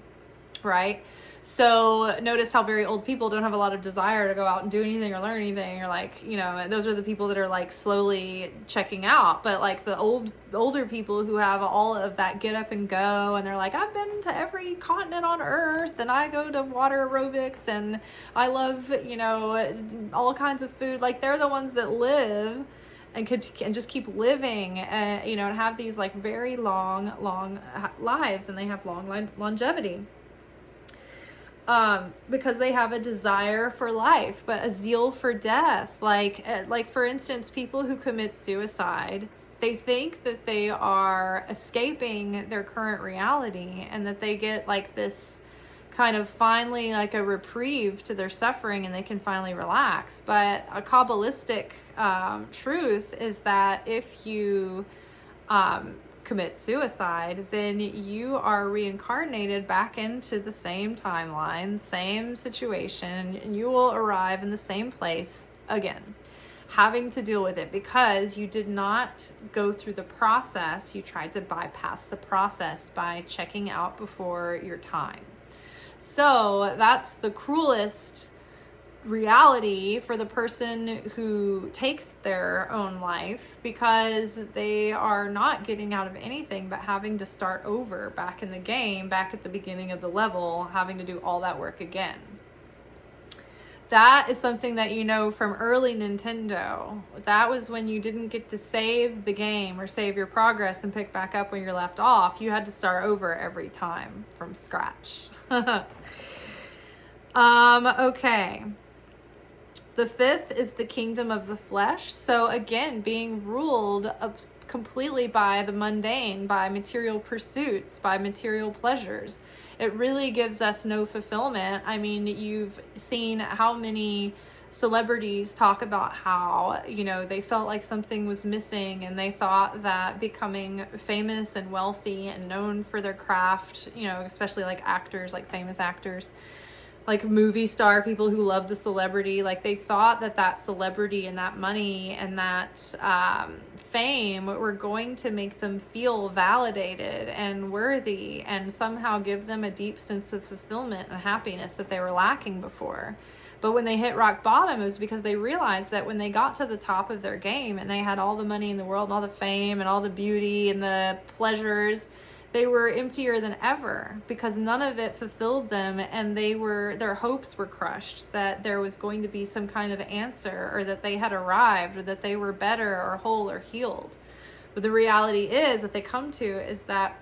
right? So notice how very old people don't have a lot of desire to go out and do anything or learn anything, or like, those are the people that are like slowly checking out. But like the older people who have all of that get up and go, and they're like, I've been to every continent on earth, and I go to water aerobics, and I love, all kinds of food. Like they're the ones that live and just keep living, and have these like very long lives, and they have long longevity. Because they have a desire for life, but a zeal for death. Like for instance, people who commit suicide, they think that they are escaping their current reality and that they get like this kind of finally like a reprieve to their suffering and they can finally relax. But a Kabbalistic truth is that if you commit suicide, then you are reincarnated back into the same timeline, same situation, and you will arrive in the same place again, having to deal with it because you did not go through the process. You tried to bypass the process by checking out before your time. So that's the cruelest reality for the person who takes their own life, because they are not getting out of anything but having to start over back in the game, back at the beginning of the level, having to do all that work again. That is something that from early Nintendo. That was when you didn't get to save the game or save your progress and pick back up when you're left off. You had to start over every time from scratch. Okay. The fifth is the kingdom of the flesh. So again, being ruled completely by the mundane, by material pursuits, by material pleasures. It really gives us no fulfillment. I mean, you've seen how many celebrities talk about how, they felt like something was missing, and they thought that becoming famous and wealthy and known for their craft, especially like actors, like famous actors, like movie star people who love the celebrity, like they thought that celebrity and that money and that fame were going to make them feel validated and worthy and somehow give them a deep sense of fulfillment and happiness that they were lacking before. But when they hit rock bottom, it was because they realized that when they got to the top of their game and they had all the money in the world and all the fame and all the beauty and the pleasures, they were emptier than ever because none of it fulfilled them, and their hopes were crushed that there was going to be some kind of answer, or that they had arrived, or that they were better or whole or healed. But the reality is that they come to is that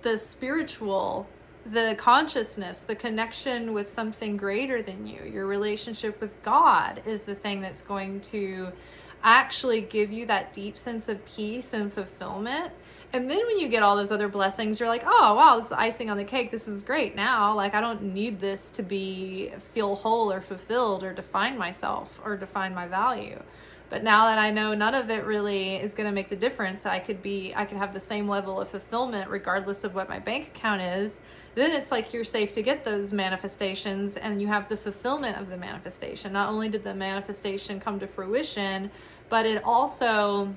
the spiritual, the consciousness, the connection with something greater than you, your relationship with God, is the thing that's going to actually give you that deep sense of peace and fulfillment. And then when you get all those other blessings, you're like, oh, wow, this is icing on the cake. This is great now. Like, I don't need this to feel whole or fulfilled or define myself or define my value. But now that I know none of it really is going to make the difference, I could have the same level of fulfillment regardless of what my bank account is. Then it's like you're safe to get those manifestations, and you have the fulfillment of the manifestation. Not only did the manifestation come to fruition, but it also,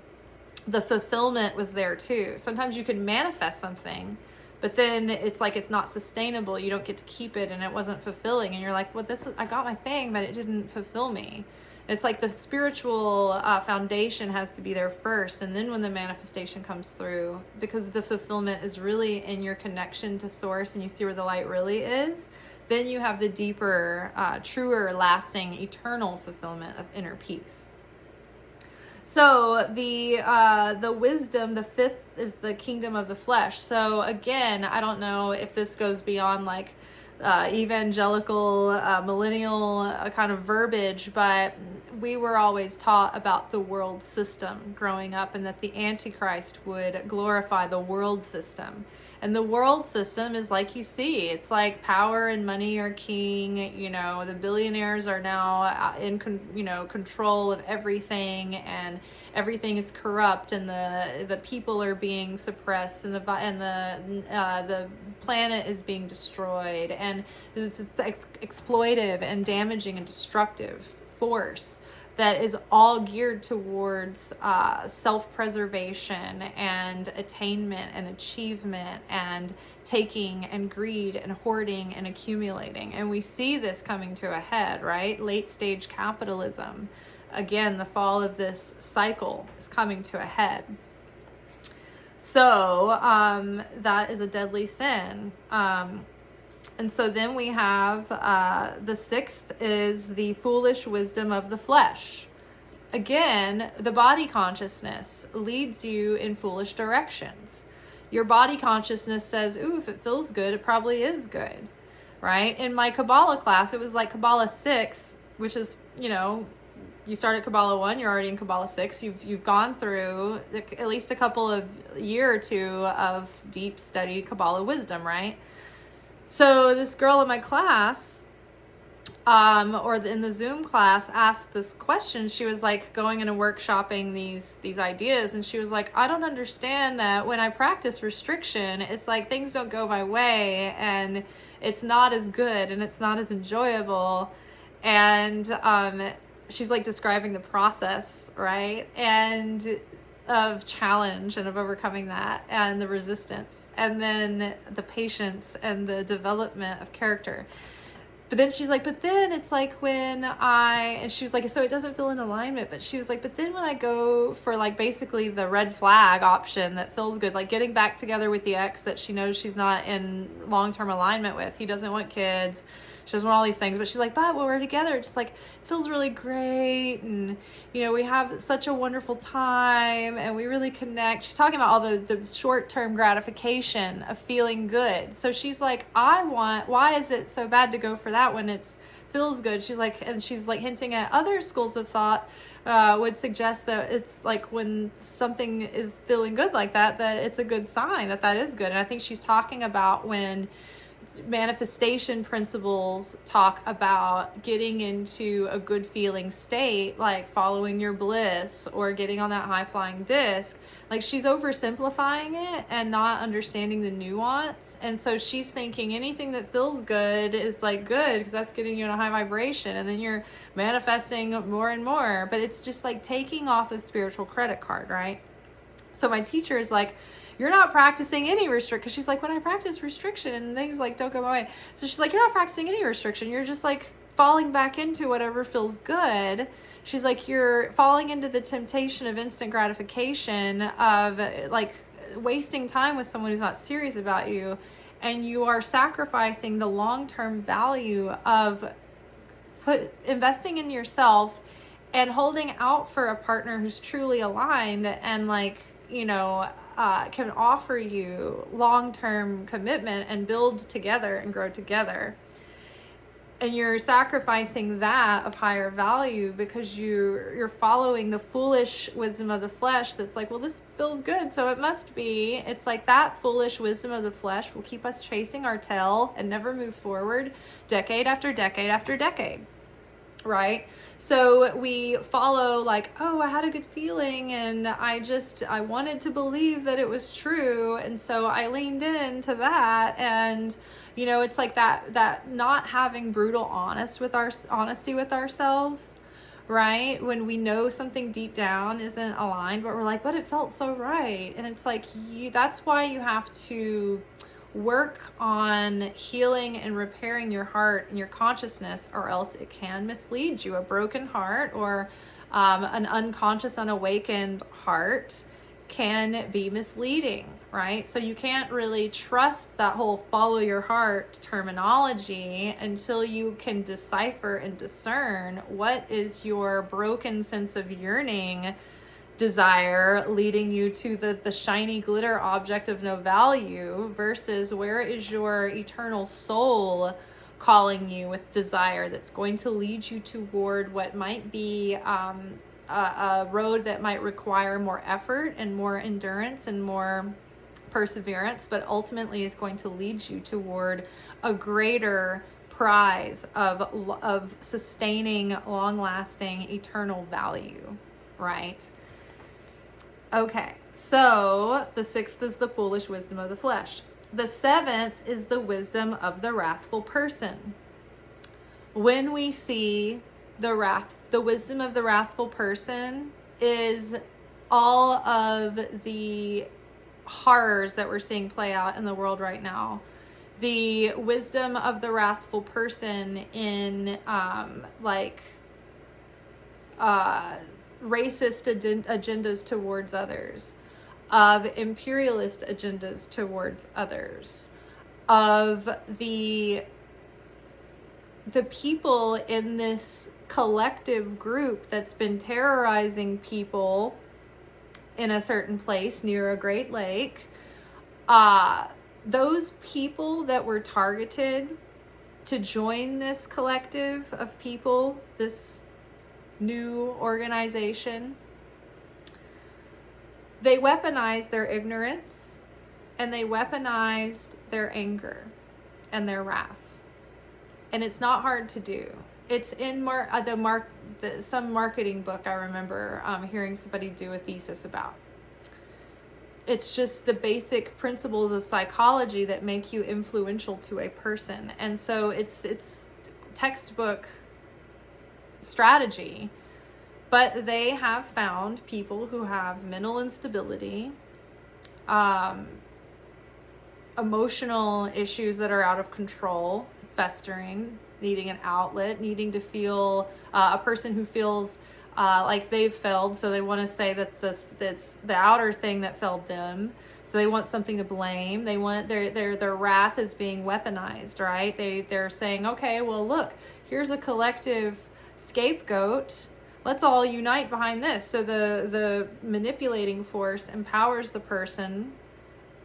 the fulfillment was there too. Sometimes you can manifest something, but then it's like it's not sustainable. You don't get to keep it, and it wasn't fulfilling. And you're like, well, I got my thing, but it didn't fulfill me. It's like the spiritual foundation has to be there first, and then when the manifestation comes through, because the fulfillment is really in your connection to source, and you see where the light really is, then you have the deeper, truer, lasting, eternal fulfillment of inner peace. So the wisdom, the fifth, is the kingdom of the flesh. So again, I don't know if this goes beyond like evangelical, millennial kind of verbiage, but we were always taught about the world system growing up, and that the Antichrist would glorify the world system. And the world system is like you see, it's like power and money are king. The billionaires are now in control of everything, and everything is corrupt, and the people are being suppressed, and the planet is being destroyed, and it's exploitive and damaging and destructive force that is all geared towards self-preservation and attainment and achievement and taking and greed and hoarding and accumulating. And we see this coming to a head, right? Late stage capitalism. Again, the fall of this cycle is coming to a head. So that is a deadly sin. And so then we have the sixth is the foolish wisdom of the flesh. Again, the body consciousness leads you in foolish directions. Your body consciousness says, ooh, if it feels good, it probably is good, right? In my Kabbalah class, it was like Kabbalah 6, which is, you start at Kabbalah 1, you're already in Kabbalah 6. You've gone through at least a couple of year or two of deep study Kabbalah wisdom, right? So this girl in my class, in the Zoom class, asked this question. She was like going into workshopping these ideas, and she was like, I don't understand that when I practice restriction, it's like things don't go my way, and it's not as good, and it's not as enjoyable. And she's like describing the process, right? And of challenge and of overcoming that, and the resistance, and then the patience and the development of character. But then she's like, but then it's like and she was like, so it doesn't feel in alignment, but she was like, but then when I go for like basically the red flag option that feels good, like getting back together with the ex that she knows she's not in long-term alignment with, he doesn't want kids, she doesn't want all these things, but she's like, but when we're together, it's just like feels really great, and we have such a wonderful time, and we really connect. She's talking about all the short-term gratification of feeling good. So she's like, why is it so bad to go for that when it's feels good? She's like hinting at other schools of thought would suggest that it's like when something is feeling good like that, that it's a good sign, that is good. And I think she's talking about when manifestation principles talk about getting into a good feeling state, like following your bliss or getting on that high flying disc. Like, she's oversimplifying it and not understanding the nuance. And so she's thinking anything that feels good is like good because that's getting you in a high vibration, and then you're manifesting more and more. But it's just like taking off a spiritual credit card, right? So my teacher is like, you're not practicing any restriction. Because she's like, when I practice restriction and things like don't go my way. So she's like, you're not practicing any restriction. You're just like falling back into whatever feels good. She's like, you're falling into the temptation of instant gratification, of like wasting time with someone who's not serious about you. And you are sacrificing the long-term value of investing in yourself and holding out for a partner who's truly aligned and like, can offer you long-term commitment and build together and grow together. And you're sacrificing that of higher value because you're following the foolish wisdom of the flesh that's like, well, this feels good, so it must be. It's like that foolish wisdom of the flesh will keep us chasing our tail and never move forward decade after decade after decade. Right? So we follow like, oh, I had a good feeling and I wanted to believe that it was true. And so I leaned into that. And, it's like that not having brutal honesty with ourselves, right? When we know something deep down isn't aligned, but we're like, but it felt so right. And it's like, that's why you have to work on healing and repairing your heart and your consciousness, or else it can mislead you. A broken heart or an unconscious, unawakened heart can be misleading, right? So you can't really trust that whole follow your heart terminology until you can decipher and discern what is your broken sense of yearning desire leading you to the shiny glitter object of no value, versus where is your eternal soul calling you with desire that's going to lead you toward what might be a road that might require more effort and more endurance and more perseverance, but ultimately is going to lead you toward a greater prize of sustaining, long-lasting, eternal value, right? Okay, so the 6th is the foolish wisdom of the flesh. The 7th is the wisdom of the wrathful person. When we see the wisdom of the wrathful person is all of the horrors that we're seeing play out in the world right now. The wisdom of the wrathful person in racist agendas towards others, of imperialist agendas towards others, of the people in this collective group that's been terrorizing people in a certain place near a Great Lake. Those people that were targeted to join this collective of people, this new organization, they weaponized their ignorance and they weaponized their anger and their wrath. And it's not hard to do. It's in some marketing book I remember hearing somebody do a thesis about. It's just the basic principles of psychology that make you influential to a person. And so it's textbook strategy, but they have found people who have mental instability, emotional issues that are out of control, festering, needing an outlet, needing to feel, a person who feels like they've failed, so they want to say that that's the outer thing that failed them. So they want something to blame. They want their wrath is being weaponized, right? They're saying, okay, well, look, here's a collective scapegoat. Let's all unite behind this. So the manipulating force empowers the person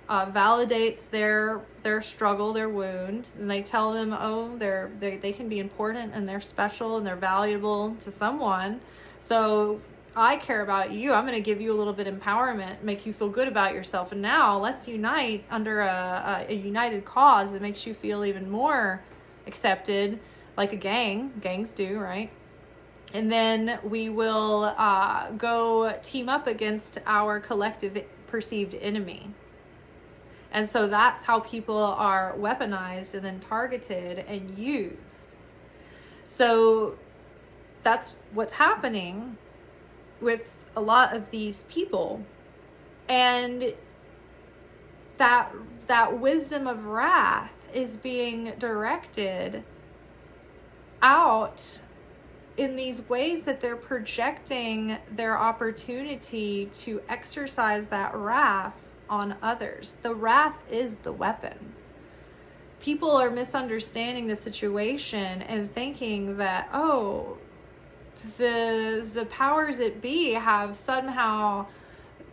validates their struggle, their wound, and they tell them, oh, they can be important and they're special and they're valuable to someone. So I care about you. I'm going to give you a little bit of empowerment, make you feel good about yourself. And now let's unite under a united cause that makes you feel even more accepted, like a gang. Gangs do, right? And then we will go team up against our collective perceived enemy. And so that's how people are weaponized and then targeted and used. So that's what's happening with a lot of these people. And that wisdom of wrath is being directed out in these ways that they're projecting their opportunity to exercise that wrath on others. The wrath is the weapon. People are misunderstanding the situation and thinking that, oh, the powers that be have somehow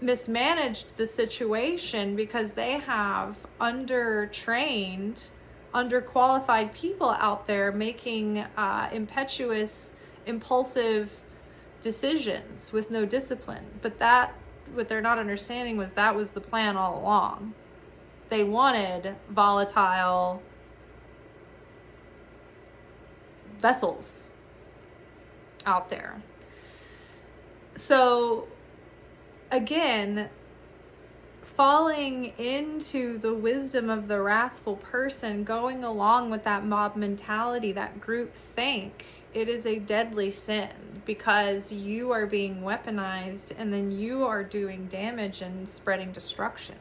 mismanaged the situation because they have undertrained, underqualified people out there making impetuous, impulsive decisions with no discipline. But what they're not understanding was that was the plan all along. They wanted volatile vessels out there. So again, falling into the wisdom of the wrathful person, going along with that mob mentality, that group think, it is a deadly sin because you are being weaponized and then you are doing damage and spreading destruction.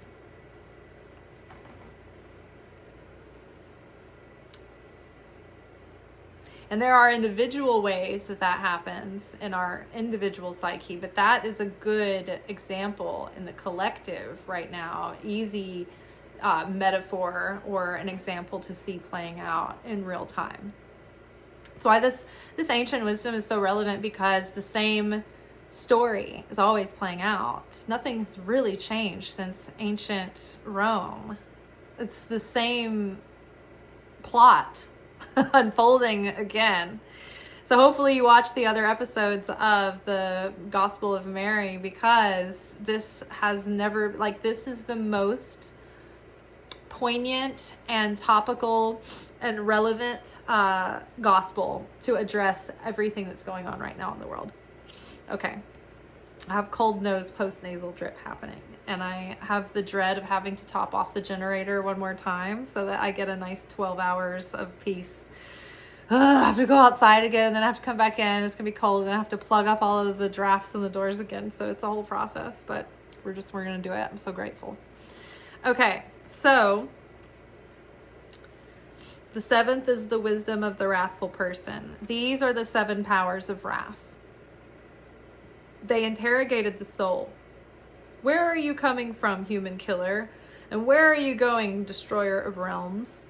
And there are individual ways that happens in our individual psyche, but that is a good example in the collective right now, easy metaphor or an example to see playing out in real time. That's why this ancient wisdom is so relevant, because the same story is always playing out. Nothing's really changed since ancient Rome. It's the same plot unfolding again. So hopefully you watch the other episodes of the Gospel of Mary, because this has never, this is the most poignant and topical and relevant gospel to address everything that's going on right now in the world. Okay. I have cold nose post-nasal drip happening, and I have the dread of having to top off the generator one more time so that I get a nice 12 hours of peace. I have to go outside again, and then I have to come back in. It's going to be cold, and then I have to plug up all of the drafts in the doors again. So it's a whole process, but we're going to do it. I'm so grateful. Okay, so the seventh is the wisdom of the wrathful person. These are the 7 powers of wrath. They interrogated the soul. Where are you coming from, human killer? And where are you going, destroyer of realms?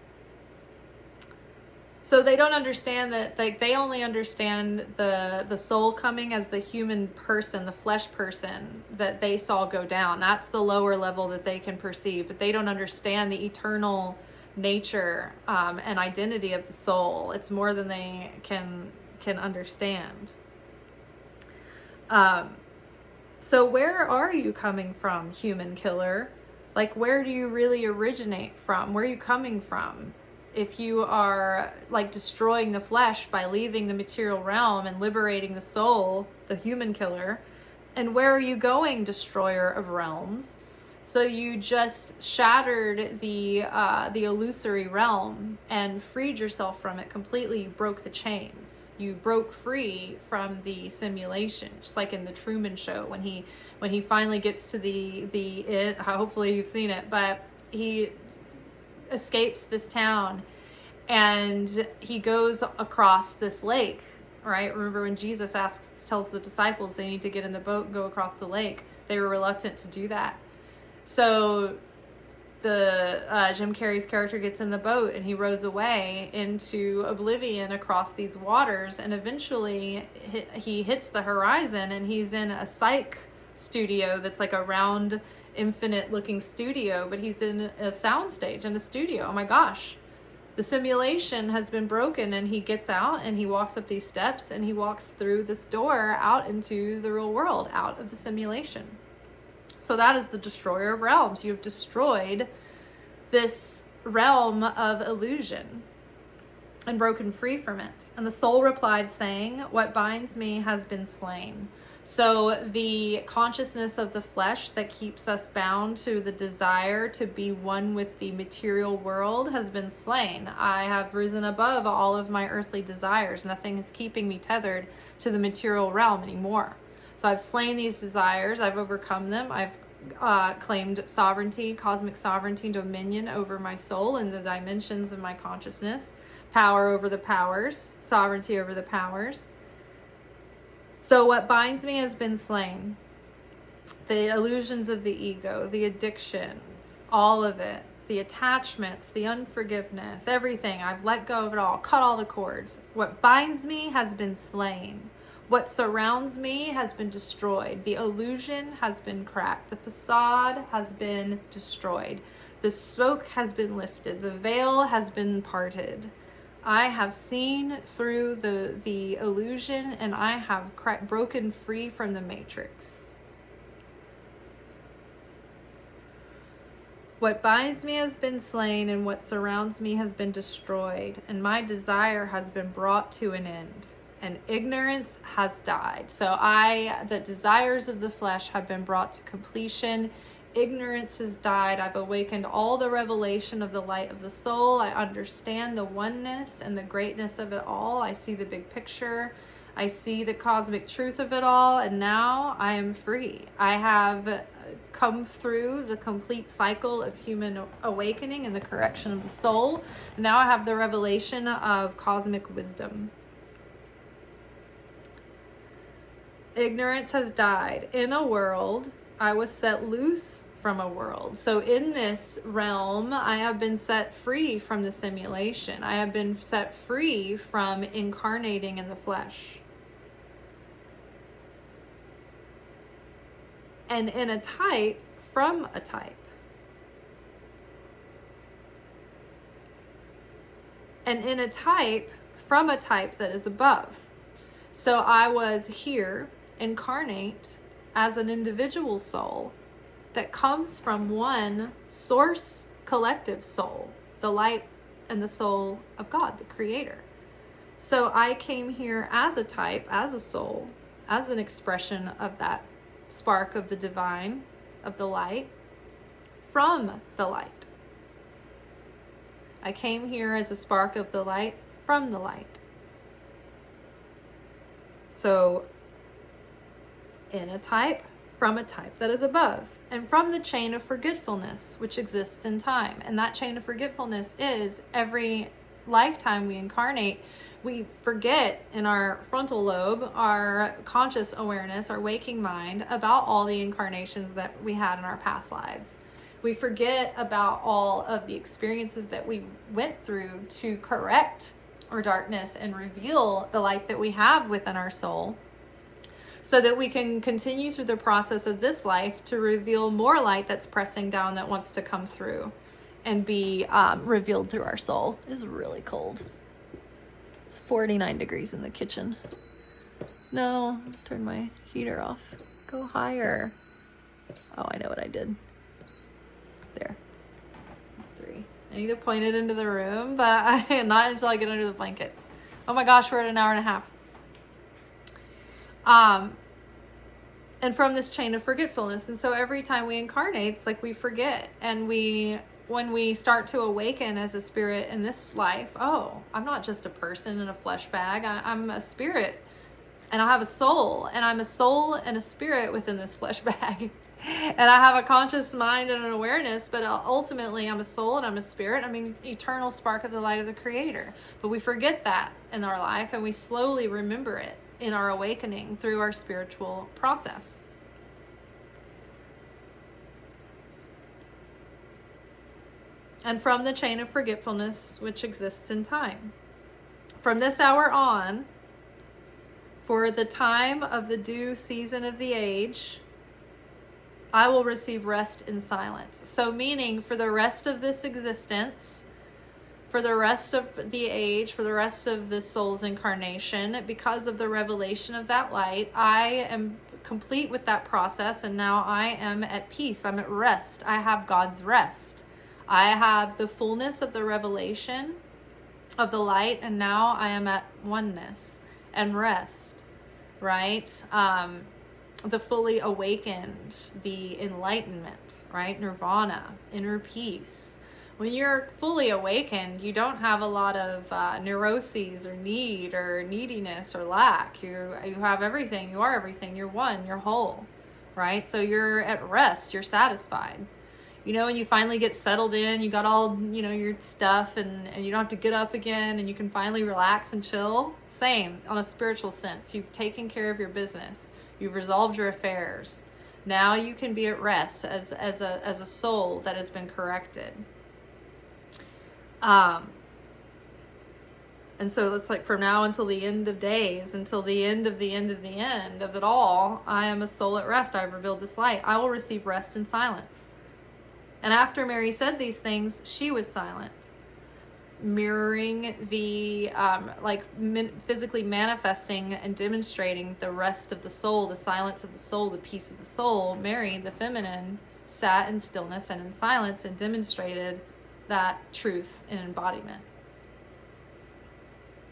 So they don't understand that, they only understand the soul coming as the human person, the flesh person that they saw go down. That's the lower level that they can perceive, but they don't understand the eternal nature and identity of the soul. It's more than they can understand. So where are you coming from, human killer? Where do you really originate from? Where are you coming from? If you are destroying the flesh by leaving the material realm and liberating the soul, the human killer, and where are you going, destroyer of realms? So you just shattered the illusory realm and freed yourself from it completely. You broke the chains. You broke free from the simulation, just like in the Truman Show when he finally gets to the hopefully you've seen it, but he escapes this town and he goes across this lake, right? Remember when Jesus tells the disciples they need to get in the boat and go across the lake? They were reluctant to do that. So the Jim Carrey's character gets in the boat and he rows away into oblivion across these waters, and eventually he hits the horizon and he's in a psych studio that's like a round infinite looking studio, but he's in a sound stage in a studio. Oh my gosh. The simulation has been broken, and he gets out and he walks up these steps and he walks through this door out into the real world, out of the simulation. So that is the destroyer of realms. You have destroyed this realm of illusion and broken free from it. And the soul replied, saying, what binds me has been slain. So the consciousness of the flesh that keeps us bound to the desire to be one with the material world has been slain. I have risen above all of my earthly desires. Nothing is keeping me tethered to the material realm anymore. So I've slain these desires. I've overcome them. I've claimed sovereignty, cosmic sovereignty, dominion over my soul and the dimensions of my consciousness, power over the powers, sovereignty over the powers. So what binds me has been slain. The illusions of the ego, the addictions, all of it, the attachments, the unforgiveness, everything. I've let go of it all, cut all the cords. What binds me has been slain. What surrounds me has been destroyed. The illusion has been cracked. The facade has been destroyed. The smoke has been lifted. The veil has been parted. I have seen through the illusion, and I have broken free from the matrix. What binds me has been slain, and what surrounds me has been destroyed, and my desire has been brought to an end, and ignorance has died. So the desires of the flesh have been brought to completion. Ignorance has died. I've awakened all the revelation of the light of the soul. I understand the oneness and the greatness of it all. I see the big picture. I see the cosmic truth of it all. And now I am free. I have come through the complete cycle of human awakening and the correction of the soul. And now I have the revelation of cosmic wisdom. Ignorance has died. In a world, I was set loose from a world. So in this realm, I have been set free from the simulation. I have been set free from incarnating in the flesh. And in a type, from a type. And in a type, from a type that is above. So I was here, incarnate, as an individual soul that comes from one source collective soul, the light and the soul of God, the creator. So I came here as a type, as a soul, as an expression of that spark of the divine, of the light, from the light. I came here as a spark of the light, from the light. So in a type, from a type that is above, and from the chain of forgetfulness which exists in time. And that chain of forgetfulness is every lifetime we incarnate, we forget in our frontal lobe, our conscious awareness, our waking mind, about all the incarnations that we had in our past lives. We forget about all of the experiences that we went through to correct our darkness and reveal the light that we have within our soul, so that we can continue through the process of this life to reveal more light that's pressing down, that wants to come through and be revealed through our soul. It is really cold. It's 49 degrees in the kitchen. No, turn my heater off. Go higher. Oh, I know what I did. There. 3. I need to point it into the room, but not until I get under the blankets. Oh my gosh, we're at an hour and a half. And from this chain of forgetfulness. And so every time we incarnate, it's like we forget. And when we start to awaken as a spirit in this life, oh, I'm not just a person in a flesh bag. I'm a spirit, and I have a soul, and I'm a soul and a spirit within this flesh bag. And I have a conscious mind and an awareness, but ultimately I'm a soul and I'm a spirit. I'm an eternal spark of the light of the Creator. But we forget that in our life, and we slowly remember it in our awakening through our spiritual process. And from the chain of forgetfulness which exists in time. From this hour on, for the time of the due season of the age, I will receive rest in silence. So meaning for the rest of this existence, for the rest of the age, for the rest of this soul's incarnation, because of the revelation of that light, I am complete with that process, and now I am at peace. I'm at rest. I have God's rest. I have the fullness of the revelation of the light, and now I am at oneness and rest, right? The fully awakened, the enlightenment, right? Nirvana, inner peace. When you're fully awakened, you don't have a lot of neuroses or need or neediness or lack. You have everything. You are everything. You're one. You're whole, right? So you're at rest. You're satisfied. You know, when you finally get settled in, you got all, you know, your stuff, and you don't have to get up again, and you can finally relax and chill. Same on a spiritual sense. You've taken care of your business. You've resolved your affairs. Now you can be at rest as a soul that has been corrected. And so it's like from now until the end of days, until the end of the end of the end of it all, I am a soul at rest. I've revealed this light. I will receive rest in silence. And after Mary said these things, she was silent, mirroring the, physically manifesting and demonstrating the rest of the soul, the silence of the soul, the peace of the soul. Mary, the feminine, sat in stillness and in silence and demonstrated that truth in embodiment,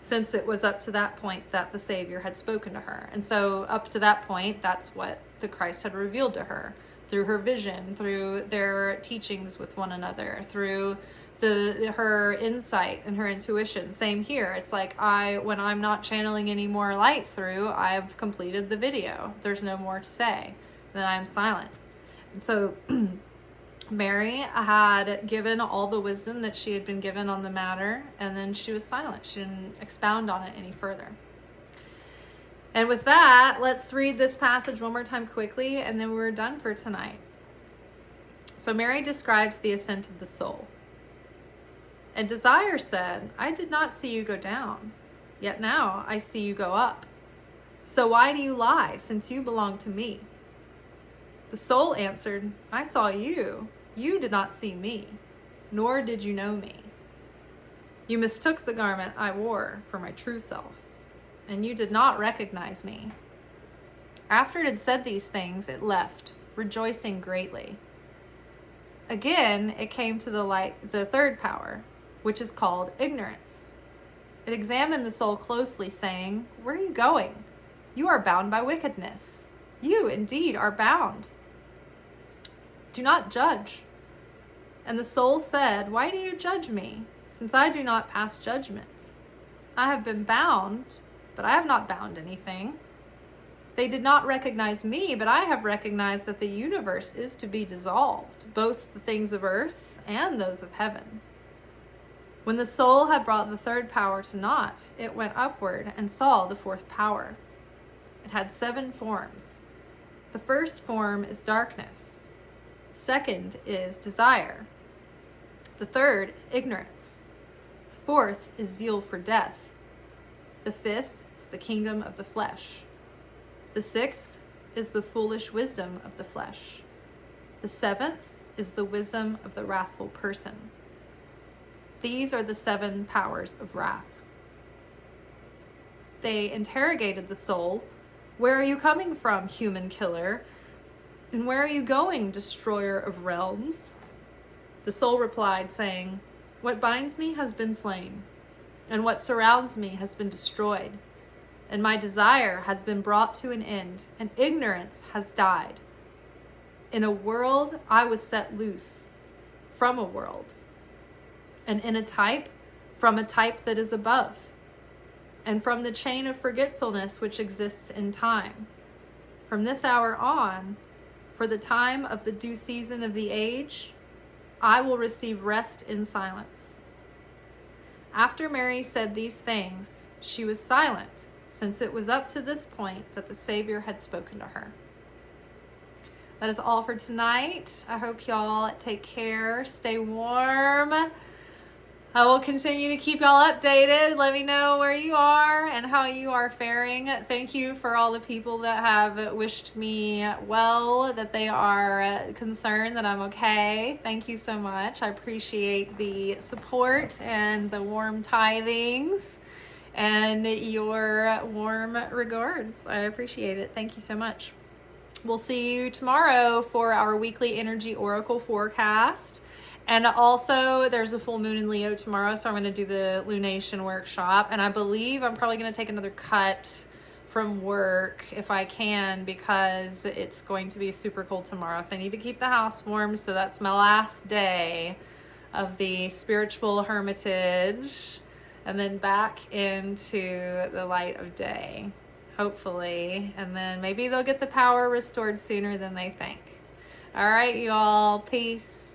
since it was up to that point that the Savior had spoken to her. And so up to that point, that's what the Christ had revealed to her through her vision, through their teachings with one another, through her insight and her intuition. Same here. It's like when I'm not channeling any more light through, I've completed the video. There's no more to say. Then I'm silent. And so Mary had given all the wisdom that she had been given on the matter, and then she was silent. She didn't expound on it any further. And with that, let's read this passage one more time quickly, and then we're done for tonight. So Mary describes the ascent of the soul. And Desire said, I did not see you go down, yet now I see you go up. So why do you lie, since you belong to me? The soul answered, I saw you. You did not see me, nor did you know me. You mistook the garment I wore for my true self, and you did not recognize me. After it had said these things, it left, rejoicing greatly. Again, it came to the third power, which is called ignorance. It examined the soul closely, saying, Where are you going? You are bound by wickedness. You indeed are bound. Do not judge. And the soul said, Why do you judge me, since I do not pass judgment? I have been bound, but I have not bound anything. They did not recognize me, but I have recognized that the universe is to be dissolved, both the things of earth and those of heaven. When the soul had brought the third power to naught, it went upward and saw the fourth power. It had 7 forms. The first form is darkness. Second is desire. The third is ignorance. The fourth is zeal for death. The fifth is the kingdom of the flesh. The sixth is the foolish wisdom of the flesh. The seventh is the wisdom of the wrathful person. These are the 7 powers of wrath. They interrogated the soul, Where are you coming from, human killer? And where are you going, destroyer of realms? The soul replied, saying, What binds me has been slain, and what surrounds me has been destroyed, and my desire has been brought to an end, and ignorance has died. In a world I was set loose from a world, and in a type from a type that is above, and from the chain of forgetfulness which exists in time. From this hour on, for the time of the due season of the age, I will receive rest in silence. After Mary said these things, she was silent, since it was up to this point that the Savior had spoken to her. That is all for tonight. I hope y'all take care, stay warm, I will continue to keep y'all updated. Let me know where you are and how you are faring. Thank you for all the people that have wished me well, that they are concerned that I'm okay. Thank you so much. I appreciate the support and the warm tithings and your warm regards. I appreciate it. Thank you so much. We'll see you tomorrow for our weekly energy oracle forecast. And also, there's a full moon in Leo tomorrow, so I'm going to do the lunation workshop. And I believe I'm probably going to take another cut from work if I can, because it's going to be super cold tomorrow. So I need to keep the house warm. So that's my last day of the spiritual hermitage, and then back into the light of day, hopefully. And then maybe they'll get the power restored sooner than they think. All right, you all. Peace.